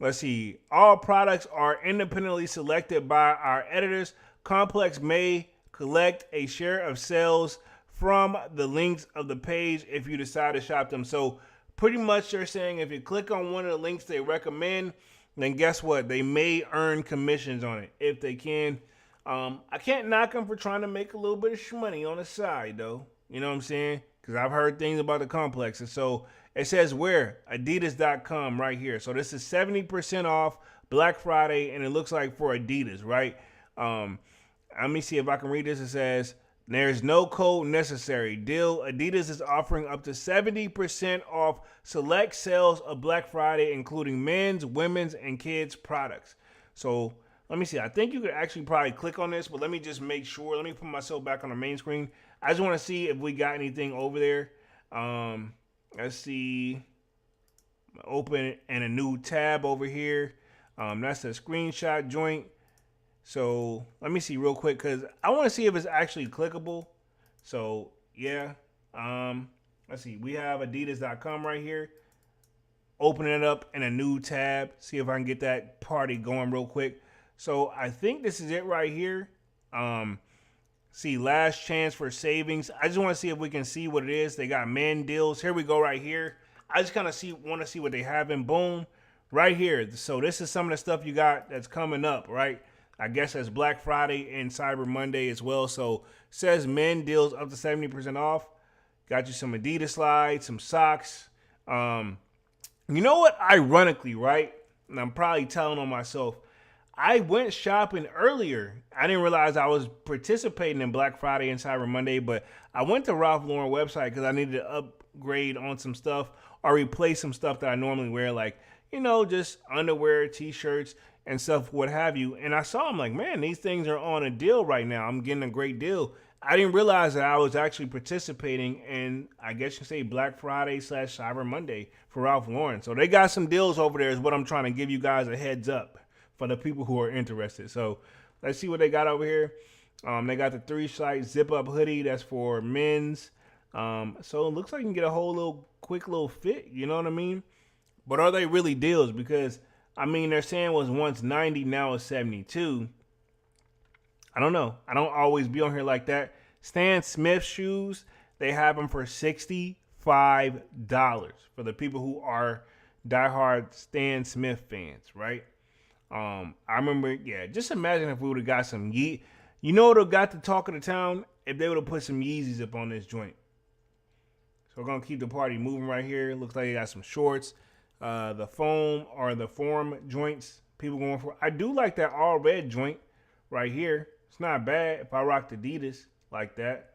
Let's see. All products are independently selected by our editors. Complex may collect a share of sales from the links of the page if you decide to shop them. So pretty much they're saying if you click on one of the links they recommend, then guess what? They may earn commissions on it if they can. I can't knock them for trying to make a little bit of money on the side, though. You know what I'm saying? Because I've heard things about the complexes. So it says where? Adidas.com right here. So this is 70% off Black Friday, and it looks like for Adidas, right? Let me see if I can read this. It says, there's no code necessary. Deal, Adidas is offering up to 70% off select sales of Black Friday, including men's, women's, and kids products. So let me see. I think you could actually probably click on this, but let me just make sure. Let me put myself back on the main screen. I just want to see if we got anything over there. Let's see. Open and a new tab over here. That's a screenshot joint. So let me see real quick because I want to see if it's actually clickable. So yeah, let's see. We have Adidas.com right here. Open it up in a new tab. See if I can get that party going real quick. So I think this is it right here. See, last chance for savings. I just want to see if we can see what it is. They got men deals. Here we go right here. I just kind of want to see what they have in. Boom, right here. So this is some of the stuff you got that's coming up, right? I guess that's Black Friday and Cyber Monday as well. So says men deals up to 70% off. Got you some Adidas slides, some socks. You know what? Ironically, right? And I'm probably telling on myself. I went shopping earlier. I didn't realize I was participating in Black Friday and Cyber Monday, but I went to Ralph Lauren website because I needed to upgrade on some stuff or replace some stuff that I normally wear, like, you know, just underwear, t-shirts, and stuff, what have you. And I saw them like, man, these things are on a deal right now. I'm getting a great deal. I didn't realize that I was actually participating in, I guess you could say, Black Friday / Cyber Monday for Ralph Lauren. So they got some deals over there is what I'm trying to give you guys a heads up for the people who are interested. So let's see what they got over here. They got the 3-site zip-up hoodie. That's for men's. So it looks like you can get a whole little quick little fit. You know what I mean? But are they really deals? Because, I mean, they're saying it was once 90, now it's 72. I don't know. I don't always be on here like that. Stan Smith shoes, they have them for $65 for the people who are diehard Stan Smith fans, right? I remember, yeah, just imagine if we would have got some Yeet. You know what would have got the talk of the town? If they would have put some Yeezys up on this joint. So we're going to keep the party moving right here. Looks like they got some shorts. The foam or the form joints people going for. I do like that all red joint right here. It's not bad if I rocked Adidas like that.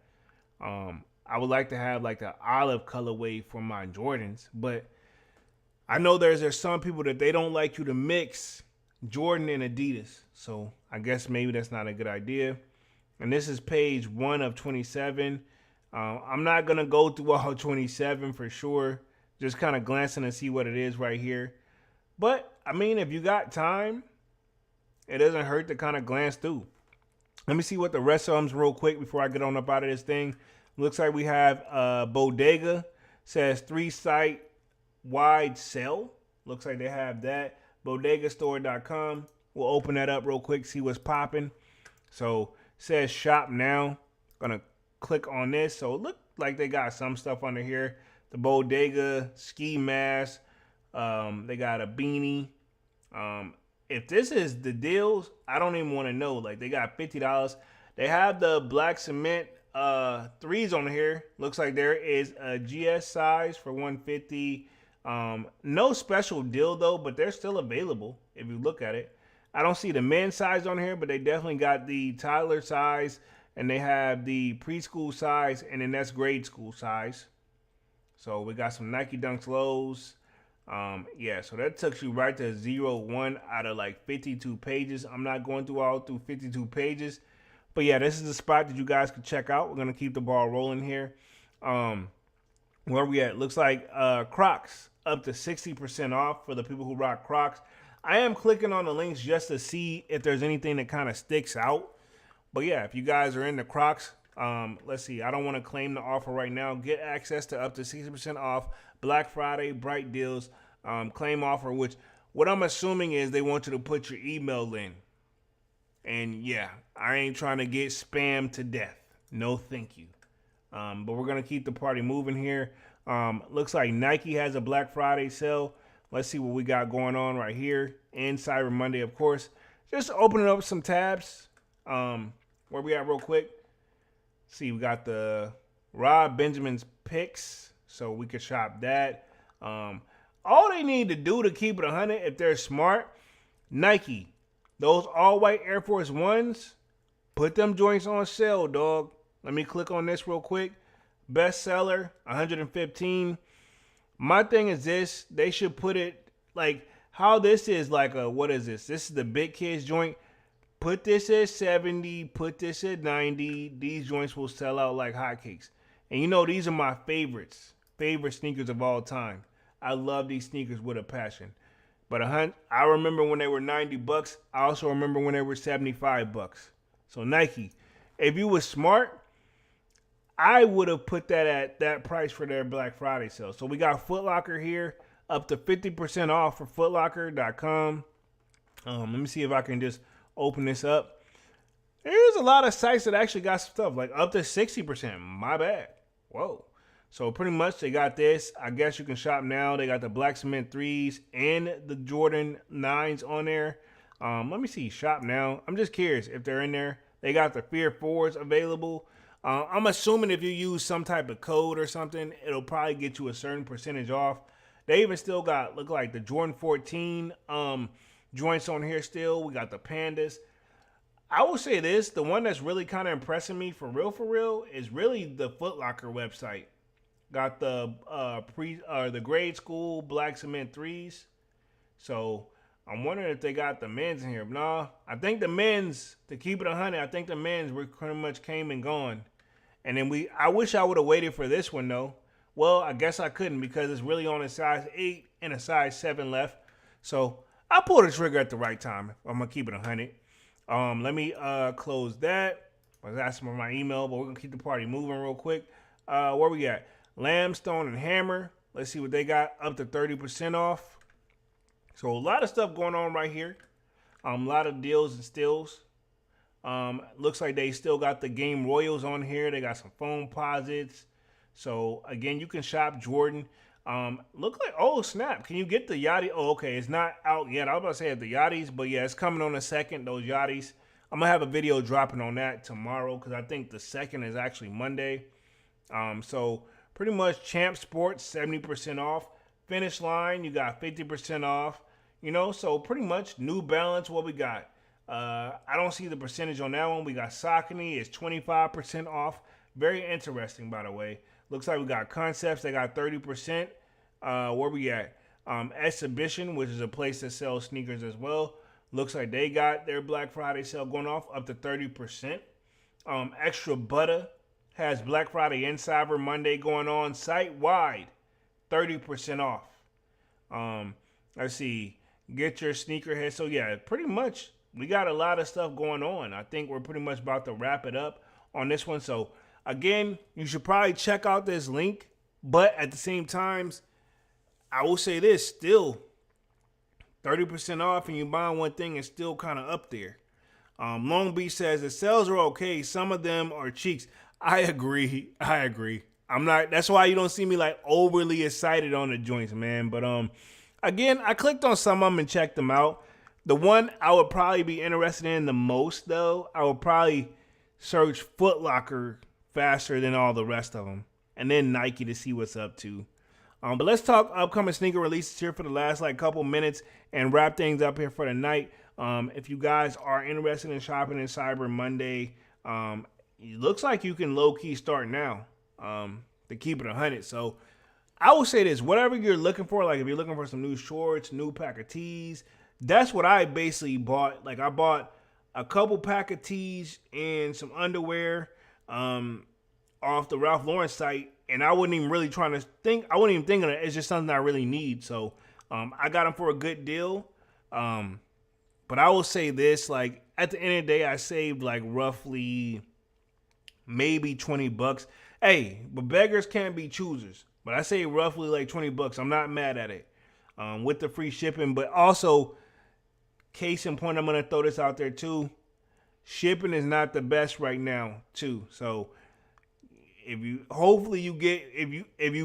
I would like to have like the olive colorway for my Jordans, but I know there's some people that they don't like you to mix Jordan and Adidas. So I guess maybe that's not a good idea. And this is page 1 of 27. I'm not going to go through all 27 for sure. Just kind of glancing and see what it is right here. But, I mean, if you got time, it doesn't hurt to kind of glance through. Let me see what the rest of them's real quick before I get on up out of this thing. Looks like we have Bodega. Says 3-site wide sale. Looks like they have that. Bodegastore.com. We'll open that up real quick, see what's popping. So, says shop now. Gonna click on this. So, it looked like they got some stuff under here. The Bodega ski mask. They got a beanie. If this is the deals, I don't even want to know. Like, they got $50. They have the black cement 3s on here. Looks like there is a GS size for $150. No special deal though, but they're still available if you look at it. I don't see the men's size on here, but they definitely got the toddler size, and they have the preschool size, and then that's grade school size. So we got some Nike Dunks lows. Yeah, so that took you right to 0-1 out of like 52 pages. I'm not going through 52 pages, but yeah, this is the spot that you guys can check out. We're gonna keep the ball rolling here. Where we at? Looks like Crocs up to 60% off for the people who rock Crocs. I am clicking on the links just to see if there's anything that kind of sticks out. But yeah, if you guys are into Crocs, let's see. I don't want to claim the offer right now. Get access to up to 60% off Black Friday bright deals. Claim offer, which what I'm assuming is they want you to put your email in. And yeah, I ain't trying to get spammed to death. No, thank you. But we're gonna keep the party moving here. Looks like Nike has a Black Friday sale. Let's see what we got going on right here. And Cyber Monday, of course. Just opening up some tabs. Where we at real quick. See, we got the Rob Benjamin's picks, so we could shop that. All they need to do to keep it 100, if they're smart, Nike, those all-white Air Force Ones, put them joints on sale, dog. Let me click on this real quick. Bestseller, 115. My thing is this, they should put it like how this is like a, what is this? This is the big kids joint. Put this at 70, put this at 90. These joints will sell out like hotcakes. And you know, these are my favorite sneakers of all time. I love these sneakers with a passion. But I remember when they were $90. I also remember when they were $75. So Nike, if you was smart, I would have put that at that price for their Black Friday sale. So we got Foot Locker here, up to 50% off for footlocker.com. Let me see if I can just open this up. There's a lot of sites that actually got stuff, like up to 60%. My bad. Whoa. So pretty much they got this. I guess you can shop now. They got the Black Cement 3s and the Jordan 9s on there. Let me see. Shop now. I'm just curious if they're in there. They got the Fear 4s available. I'm assuming if you use some type of code or something, it'll probably get you a certain percentage off. They even still got, look like the Jordan 14 joints on here still. We got the Pandas. I will say this, the one that's really kind of impressing me for real, is really the Foot Locker website. Got the the grade school Black Cement 3s. So I'm wondering if they got the men's in here. Nah, I think the men's, to keep it 100, I think the men's were pretty much came and gone. And then I wish I would have waited for this one though. Well, I guess I couldn't because it's really on a size 8 and a size 7 left. So I pulled the trigger at the right time. I'm gonna keep it 100. Let me close that. I was asking for my email, but we're gonna keep the party moving real quick. Where we at? Lambstone and Hammer. Let's see what they got, up to 30% off. So a lot of stuff going on right here. A lot of deals and steals. Looks like they still got the Game Royals on here. They got some phone posits. So again, you can shop Jordan. Look like, oh snap, can you get the Yachty? Oh, okay, it's not out yet. I was about to say the Yachties, but yeah, it's coming on the 2nd, those Yachties. I'm gonna have a video dropping on that tomorrow because I think the 2nd is actually Monday. So pretty much Champ Sports, 70% off. Finish Line, you got 50% off. You know, so pretty much New Balance, what we got? I don't see the percentage on that one. We got Saucony, it's 25% off. Very interesting, by the way. Looks like we got Concepts, they got 30%. Where we at? Exhibition, which is a place that sells sneakers as well. Looks like they got their Black Friday sale going off up to 30%. Extra Butter has Black Friday and Cyber Monday going on site-wide, 30% off. Let's see, get your sneakerhead. So yeah, pretty much we got a lot of stuff going on. I think we're pretty much about to wrap it up on this one. So again, you should probably check out this link, but at the same time, I will say this, still 30% off and you buy one thing is still kind of up there. Long Beach says the sales are okay. Some of them are cheeks. I agree. I'm not, that's why you don't see me like overly excited on the joints, man. But again, I clicked on some of them and checked them out. The one I would probably be interested in the most though, I would probably search Foot Locker faster than all the rest of them. And then Nike to see what's up to. But let's talk upcoming sneaker releases here for the last like couple minutes and wrap things up here for the night. If you guys are interested in shopping in Cyber Monday, it looks like you can low-key start now to keep it 100. So I will say this, whatever you're looking for, like if you're looking for some new shorts, new pack of tees, that's what I basically bought. Like I bought a couple pack of tees and some underwear off the Ralph Lauren site. And I wasn't even really trying to think. I wasn't even thinking of it. It's just something I really need. So I got them for a good deal. But I will say this, like at the end of the day, I saved like roughly maybe $20. Hey, but beggars can't be choosers. But I say roughly like $20. I'm not mad at it with the free shipping. But also, case in point, I'm going to throw this out there too. Shipping is not the best right now too. So if you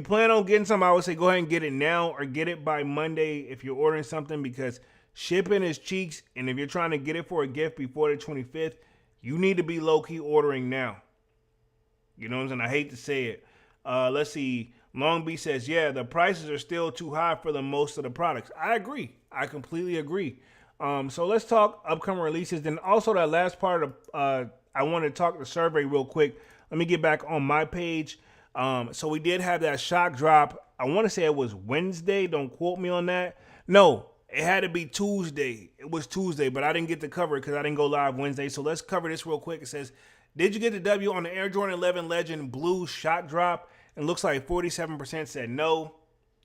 plan on getting something, I would say go ahead and get it now or get it by Monday if you're ordering something, because shipping is cheeks, and if you're trying to get it for a gift before the 25th, you need to be low-key ordering now. You know what I'm saying? I hate to say it. Let's see. Long Beach says, yeah, the prices are still too high for the most of the products. I agree. I completely agree. So let's talk upcoming releases. Then also that last part of I want to talk the survey real quick. Let me get back on my page. So we did have that shock drop. I want to say it was Wednesday. Don't quote me on that. No, it had to be Tuesday. It was Tuesday, but I didn't get to cover it because I didn't go live Wednesday. So let's cover this real quick. It says, did you get the W on the Air Jordan 11 Legend Blue shock drop? And looks like 47% said no.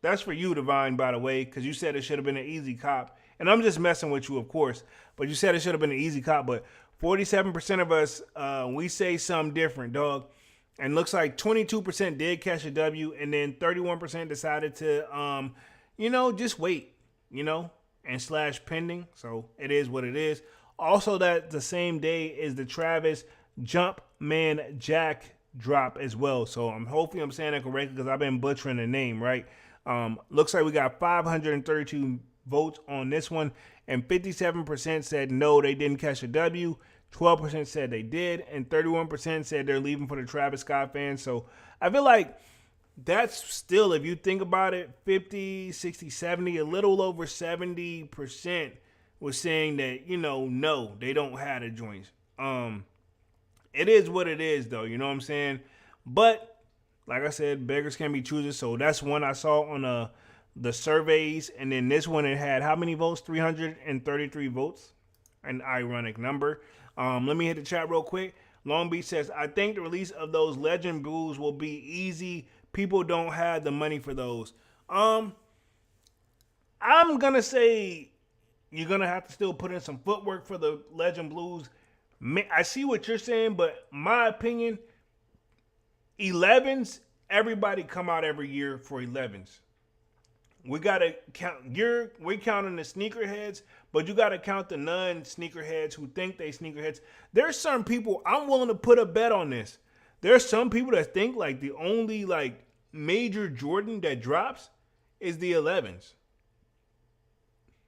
That's for you, Divine, by the way, because you said it should have been an easy cop. And I'm just messing with you, of course. But you said it should have been an easy cop. But 47% of us, we say something different, dog. And looks like 22% did catch a W. And then 31% decided to, just wait, and slash pending. So it is what it is. Also, that the same day is the Travis Jumpman Jack drop as well. So hopefully I'm saying that correctly because I've been butchering the name, right? Looks like we got 532 votes on this one, and 57% said no, they didn't catch a W. 12% said they did, and 31% said they're leaving for the Travis Scott fans. So I feel like that's still, if you think about it, 50, 60, 70, a little over 70% was saying that, no, they don't have the joints. It is what it is, though, you know what I'm saying? But, like I said, beggars can be choosers, so that's one I saw on the surveys, and then this one, it had how many votes? 333 votes, an ironic number. Let me hit the chat real quick. Long Beach says, I think the release of those Legend Blues will be easy. People don't have the money for those. I'm going to say you're going to have to still put in some footwork for the Legend Blues. I see what you're saying, but my opinion, 11s, everybody come out every year for 11s. We got to count, we're counting the sneakerheads, but you got to count the non-sneakerheads who think they sneakerheads. There's some people, I'm willing to put a bet on this. There's some people that think like the only like major Jordan that drops is the 11s.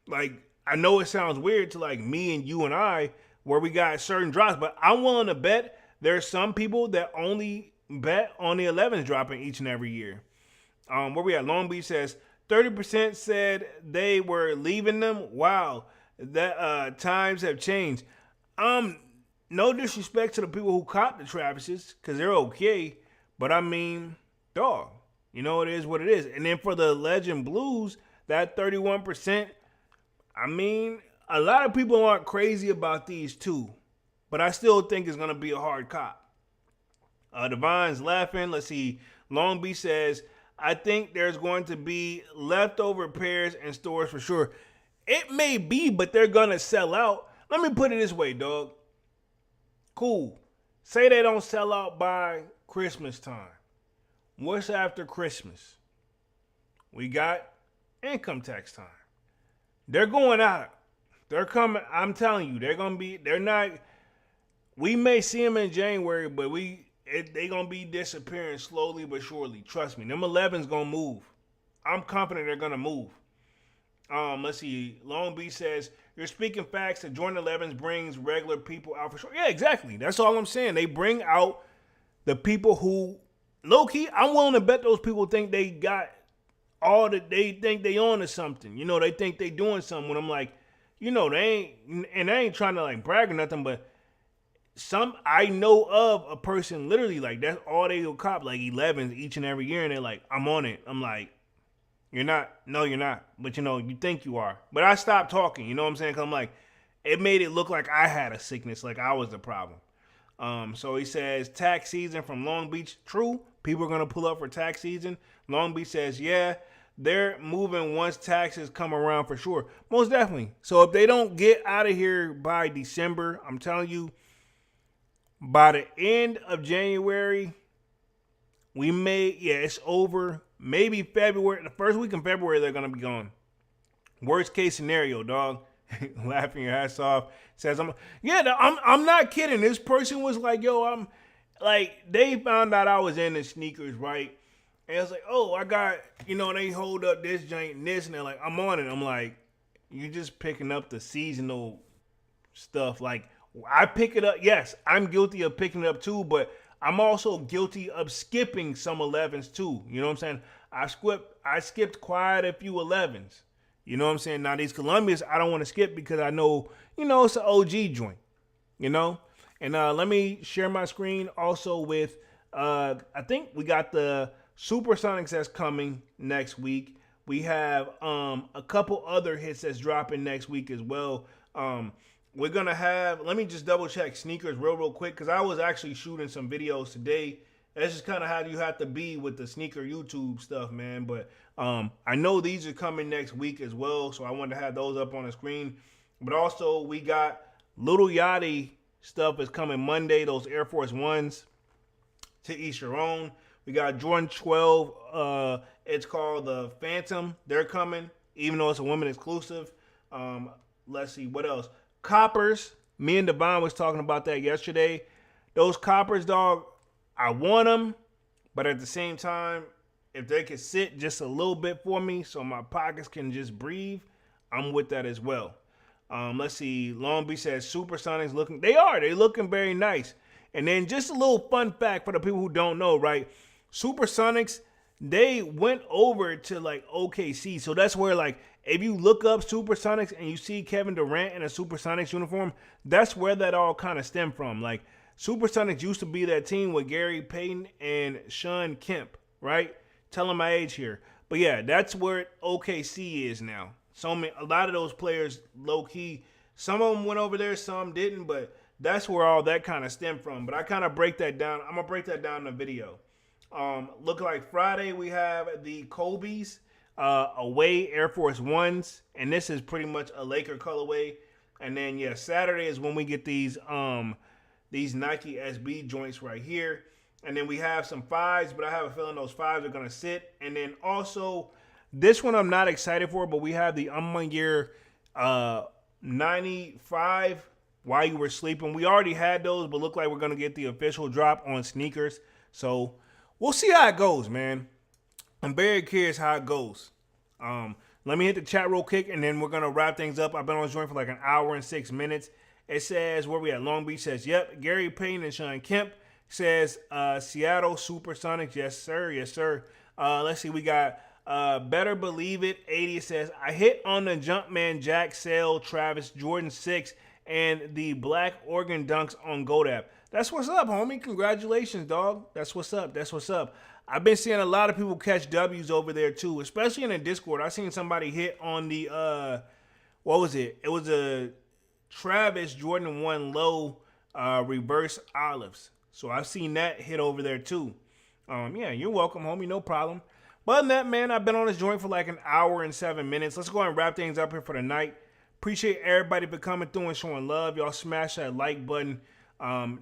Like, I know it sounds weird to like me and you and I, where we got certain drops, but I'm willing to bet there's some people that only bet on the 11s dropping each and every year. Where we at? Long Beach says 30% said they were leaving them. Wow, that times have changed. No disrespect to the people who caught the Travises, because they're okay, but I mean, dog, it is what it is. And then for the Legend Blues, that 31%, I mean, a lot of people aren't crazy about these too, but I still think it's going to be a hard cop. Divine's laughing. Let's see. Long Beach says, I think there's going to be leftover pairs in stores for sure. It may be, but they're going to sell out. Let me put it this way, dog. Cool. Say they don't sell out by Christmas time. What's after Christmas? We got income tax time. They're going out. They're coming. I'm telling you, they're not. We may see them in January, but they going to be disappearing slowly but surely. Trust me. Them 11's going to move. I'm confident they're going to move. Let's see. Long Beach says, you're speaking facts. The Jordan 11s brings regular people out for sure. Yeah, exactly. That's all I'm saying. They bring out the people who, low-key, I'm willing to bet those people think they got all that, they think they on to something. They think they doing something. When I'm like, they ain't trying to like brag or nothing, but I know of a person literally like that's all they will cop, like 11s each and every year, and they're like, I'm on it. I'm like, you're not. No, you're not. But you think you are. But I stopped talking. You know what I'm saying? Because I'm like, it made it look like I had a sickness, like I was the problem. So he says, tax season from Long Beach. True. People are going to pull up for tax season. Long Beach says, yeah, they're moving once taxes come around for sure. Most definitely. So if they don't get out of here by December, I'm telling you, by the end of January, it's over. Maybe February, the first week in February, they're going to be gone. Worst case scenario, dog. Laughing your ass off. Says, I'm not kidding. This person was like, yo, they found out I was in the sneakers, right? And it's like, oh, I got, they hold up this joint and this, and they're like, I'm on it. I'm like, you just picking up the seasonal stuff. Like, I pick it up. Yes, I'm guilty of picking it up too, but I'm also guilty of skipping some 11s too. You know what I'm saying? I skipped quite a few 11s. You know what I'm saying? Now, these Columbias, I don't want to skip because I know, it's an OG joint, And let me share my screen also with, I think we got the Supersonics that's coming next week. We have a couple other hits that's dropping next week as well. We're going to have, let me just double check sneakers real quick, because I was actually shooting some videos today That's just kind of how you have to be with the sneaker YouTube stuff, man. But I know these are coming next week as well, so I wanted to have those up on the screen. But also, we got Little Yachty stuff is coming Monday. Those Air Force Ones, to each your own. We got Jordan 12. It's called the Phantom. They're coming, even though it's a women exclusive. Let's see what else. Coppers. Me and Devon was talking about that yesterday. Those Coppers, dog, I want them, but at the same time, if they could sit just a little bit for me so my pockets can just breathe, I'm with that as well. Let's see. Long Beach says Supersonics looking. They're looking very nice. And then just a little fun fact for the people who don't know, right? Supersonics, they went over to like OKC. So that's where, like, if you look up Supersonics and you see Kevin Durant in a Supersonics uniform, that's where that all kind of stemmed from. Like, Supersonics used to be that team with Gary Payton and Sean Kemp, right? Telling my age here. But yeah, that's where OKC is now. A lot of those players, low key, some of them went over there, some didn't, but that's where all that kind of stemmed from. But I kind of break that down. I'm gonna break that down in the video. Look like Friday we have the Kobe's away Air Force Ones, and this is pretty much a Laker colorway. And then yeah, Saturday is when we get these Nike SB joints right here. And then we have some fives, but I have a feeling those fives are gonna sit. And then also, this one I'm not excited for, but we have the Year 95 While You Were Sleeping. We already had those, but look like we're going to get the official drop on sneakers. So we'll see how it goes, man. I'm very curious how it goes. Let me hit the chat real quick, and then we're going to wrap things up. I've been on this joint for like an hour and 6 minutes. It says, where we at? Long Beach says, yep, Gary Payton and Sean Kemp. Says, Seattle Supersonics. Yes, sir. Yes, sir. Let's see. We got Better Believe It. 80 says, I hit on the Jumpman Jack Sale Travis Jordan 6 and the Black Oregon Dunks on GoDap. That's what's up, homie. Congratulations, dog. That's what's up. That's what's up. I've been seeing a lot of people catch W's over there too, especially in the Discord. I seen somebody hit on the what was it? It was a Travis Jordan 1 low reverse olives. So I've seen that hit over there too. Yeah, you're welcome, homie. No problem. But other than that, man, I've been on this joint for like an hour and 7 minutes. Let's go ahead and wrap things up here for the night. Appreciate everybody for coming through and showing love. Y'all smash that like button.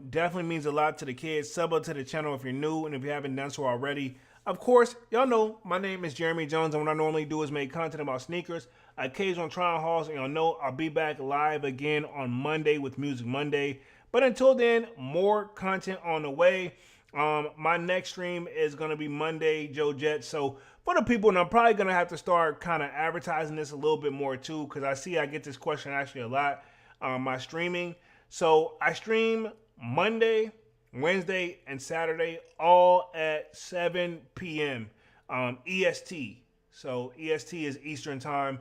Definitely means a lot to the kids. Sub up to the channel if you're new and if you haven't done so already. Of course, y'all know my name is Jeremy Jones, and what I normally do is make content about sneakers, occasional trial hauls, and y'all know I'll be back live again on Monday with Music Monday. But until then, more content on the way. My next stream is going to be Monday, Joe Jet. So for the people, and I'm probably going to have to start kind of advertising this a little bit more too, because I get this question actually a lot. My streaming. So I stream Monday, Wednesday, and Saturday, all at 7 p.m. EST. So EST is Eastern time.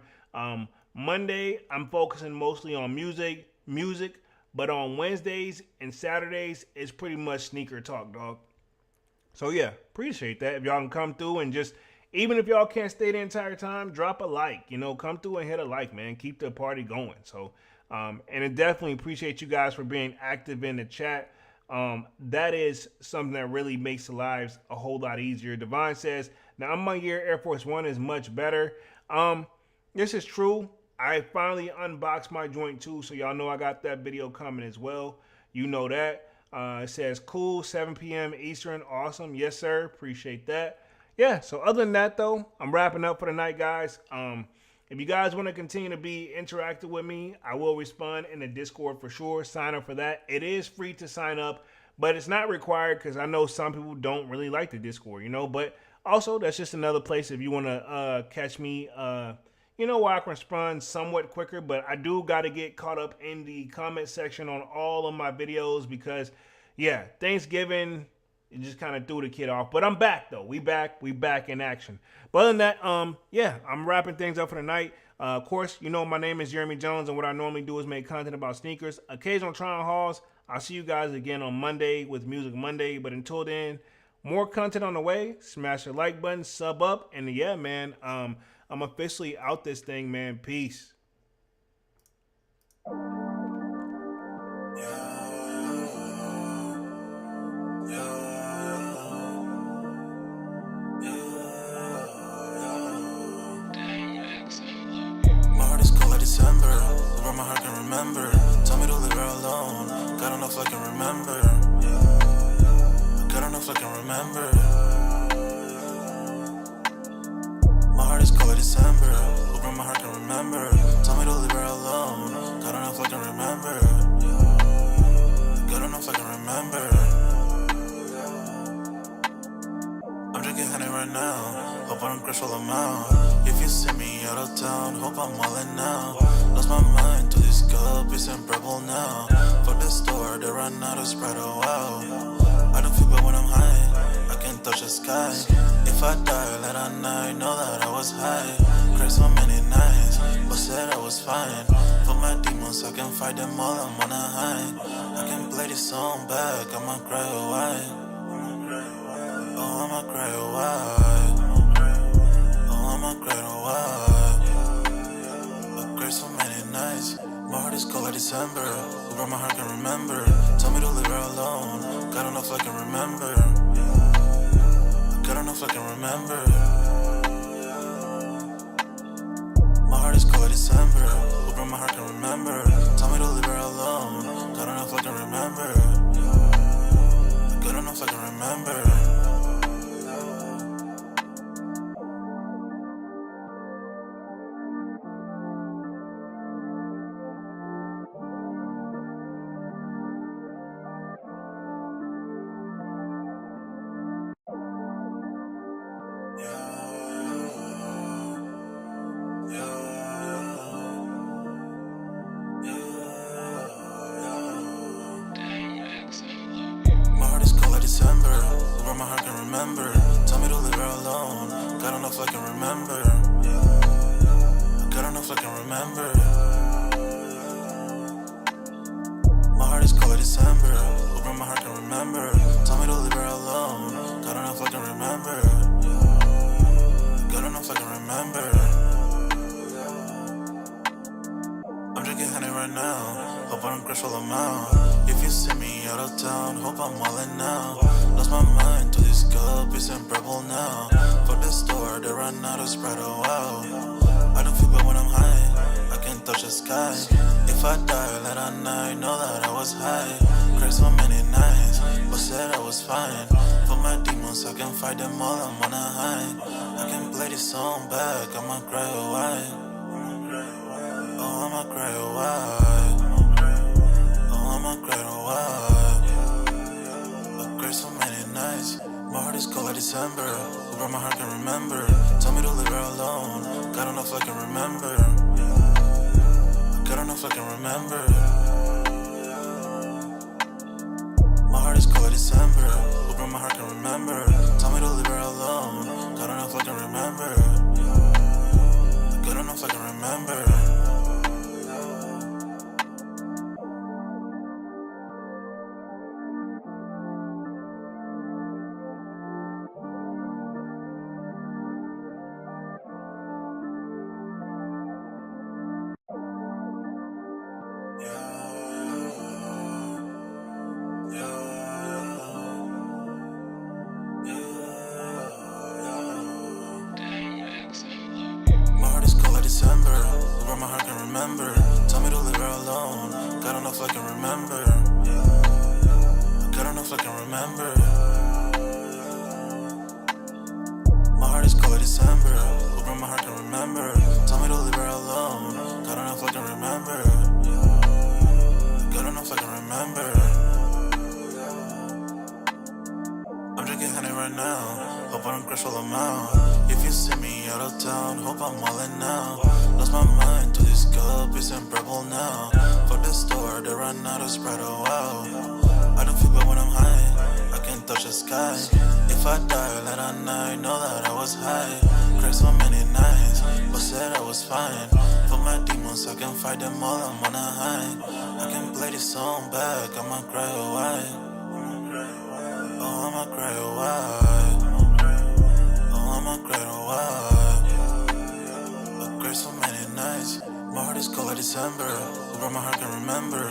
Monday, I'm focusing mostly on music. But on Wednesdays and Saturdays, it's pretty much sneaker talk, dog. So yeah, appreciate that. If y'all can come through and just, even if y'all can't stay the entire time, drop a like. You know, come through and hit a like, man. Keep the party going. So, and I definitely appreciate you guys for being active in the chat. That is something that really makes the lives a whole lot easier. Devon says, now my year Air Force One is much better. This is true. I finally unboxed my joint too, so y'all know I got that video coming as well. You know that. It says cool, 7 p.m. Eastern. Awesome. Yes, sir. Appreciate that. Yeah, so other than that, though, I'm wrapping up for the night, guys. If you guys want to continue to be interactive with me, I will respond in the Discord for sure. Sign up for that. It is free to sign up, but it's not required because I know some people don't really like the Discord, you know. But also, that's just another place if you want to catch me, you know, where I can respond somewhat quicker, but I do got to get caught up in the comment section on all of my videos because, yeah, Thanksgiving, it just kind of threw the kid off. But I'm back, though. We back in action. But other than that, yeah, I'm wrapping things up for the night. Of course, you know my name is Jeremy Jones, and what I normally do is make content about sneakers, occasional try-on hauls. I'll see you guys again on Monday with Music Monday. But until then, more content on the way. Smash the like button, sub up, and yeah, man, I'm officially out this thing, man. Peace. Yeah. remember. Tell me to leave her alone. God enough I can remember. God enough I can remember. My heart is cold like December. Open my heart can remember. Tell me to leave her alone. God enough I can remember. God enough I can remember. I'm drinking honey right now. Hope I don't crash all amount. If you see me out of town, hope I'm wildin' now. Lost my mind to this cup, it's unbearable now. For the store, they run out of Sprite, oh wow. I don't feel bad when I'm high, I can't touch the sky. If I die late at night, know that I was high. Cried so many nights, but said I was fine. For my demons, I can fight them all, I'm on a high. I can play this song back, I'ma cry or why. Oh, I'ma cry or why. Oh, I'ma cry or why. I cried so many nights. My heart is cold like December. Over my heart can remember. Tell me to leave her alone. God enough I can remember. God enough I can remember. My heart is cold like December. Over my heart can remember. Tell me to leave her alone. God enough I can remember. God enough I can remember. My heart is cold like December. Over my heart can remember. Tell me to leave her alone. God enough I can remember. God enough I can remember. My heart is cold like December. Over my heart can remember. Tell me to leave her alone. God enough I can remember. God enough I can remember. I'm drinking honey right now. Hope I don't crash all amount. If you see me out of town, hope I'm wildin' now. Lost my mind to this cup, it's unbearable now. For the store, they run out of Sprite, oh wow. I don't feel bad when I'm high, I can't touch the sky. If I die late at night, know that I was high. Cried so many nights, but said I was fine. For my demons, I can fight them all, I'm on a high. I can play this song back, I'ma cry or why. Oh, I'ma cry or why. Oh, I'ma cry or why. I cried so many nights. My heart is cold like December. Over my heart can remember. Tell me to leave her alone. God enough I can remember. God enough I can remember. My heart is cold like December. Over my heart can remember. Tell me to leave her alone. God enough I can remember. God enough I can remember. My heart is cold like December. Over my heart can remember. Tell me to leave her alone. God enough I can remember. God enough I can remember. My heart is cold like December. Over my heart can remember. Tell me to leave her alone. God enough I can remember. God enough I can remember. I'm drinking honey right now. Hope I don't crash all amount. If you see me out of town, hope I'm wildin' now. Lost my mind to this cup, it's unbearable now. For the store, they run out of Sprite, oh wow. I don't feel bad when I'm high, I can't touch the sky. If I die late at night, know that I was high. Cried so many nights, but said I was fine. For my demons, I can fight them all, I'm on a high. I can play this song back, I'ma cry or why. Oh, I'ma cry or why. Oh, I'ma cry or why. I cried so many nights. My heart is cold like December. Over my heart can remember.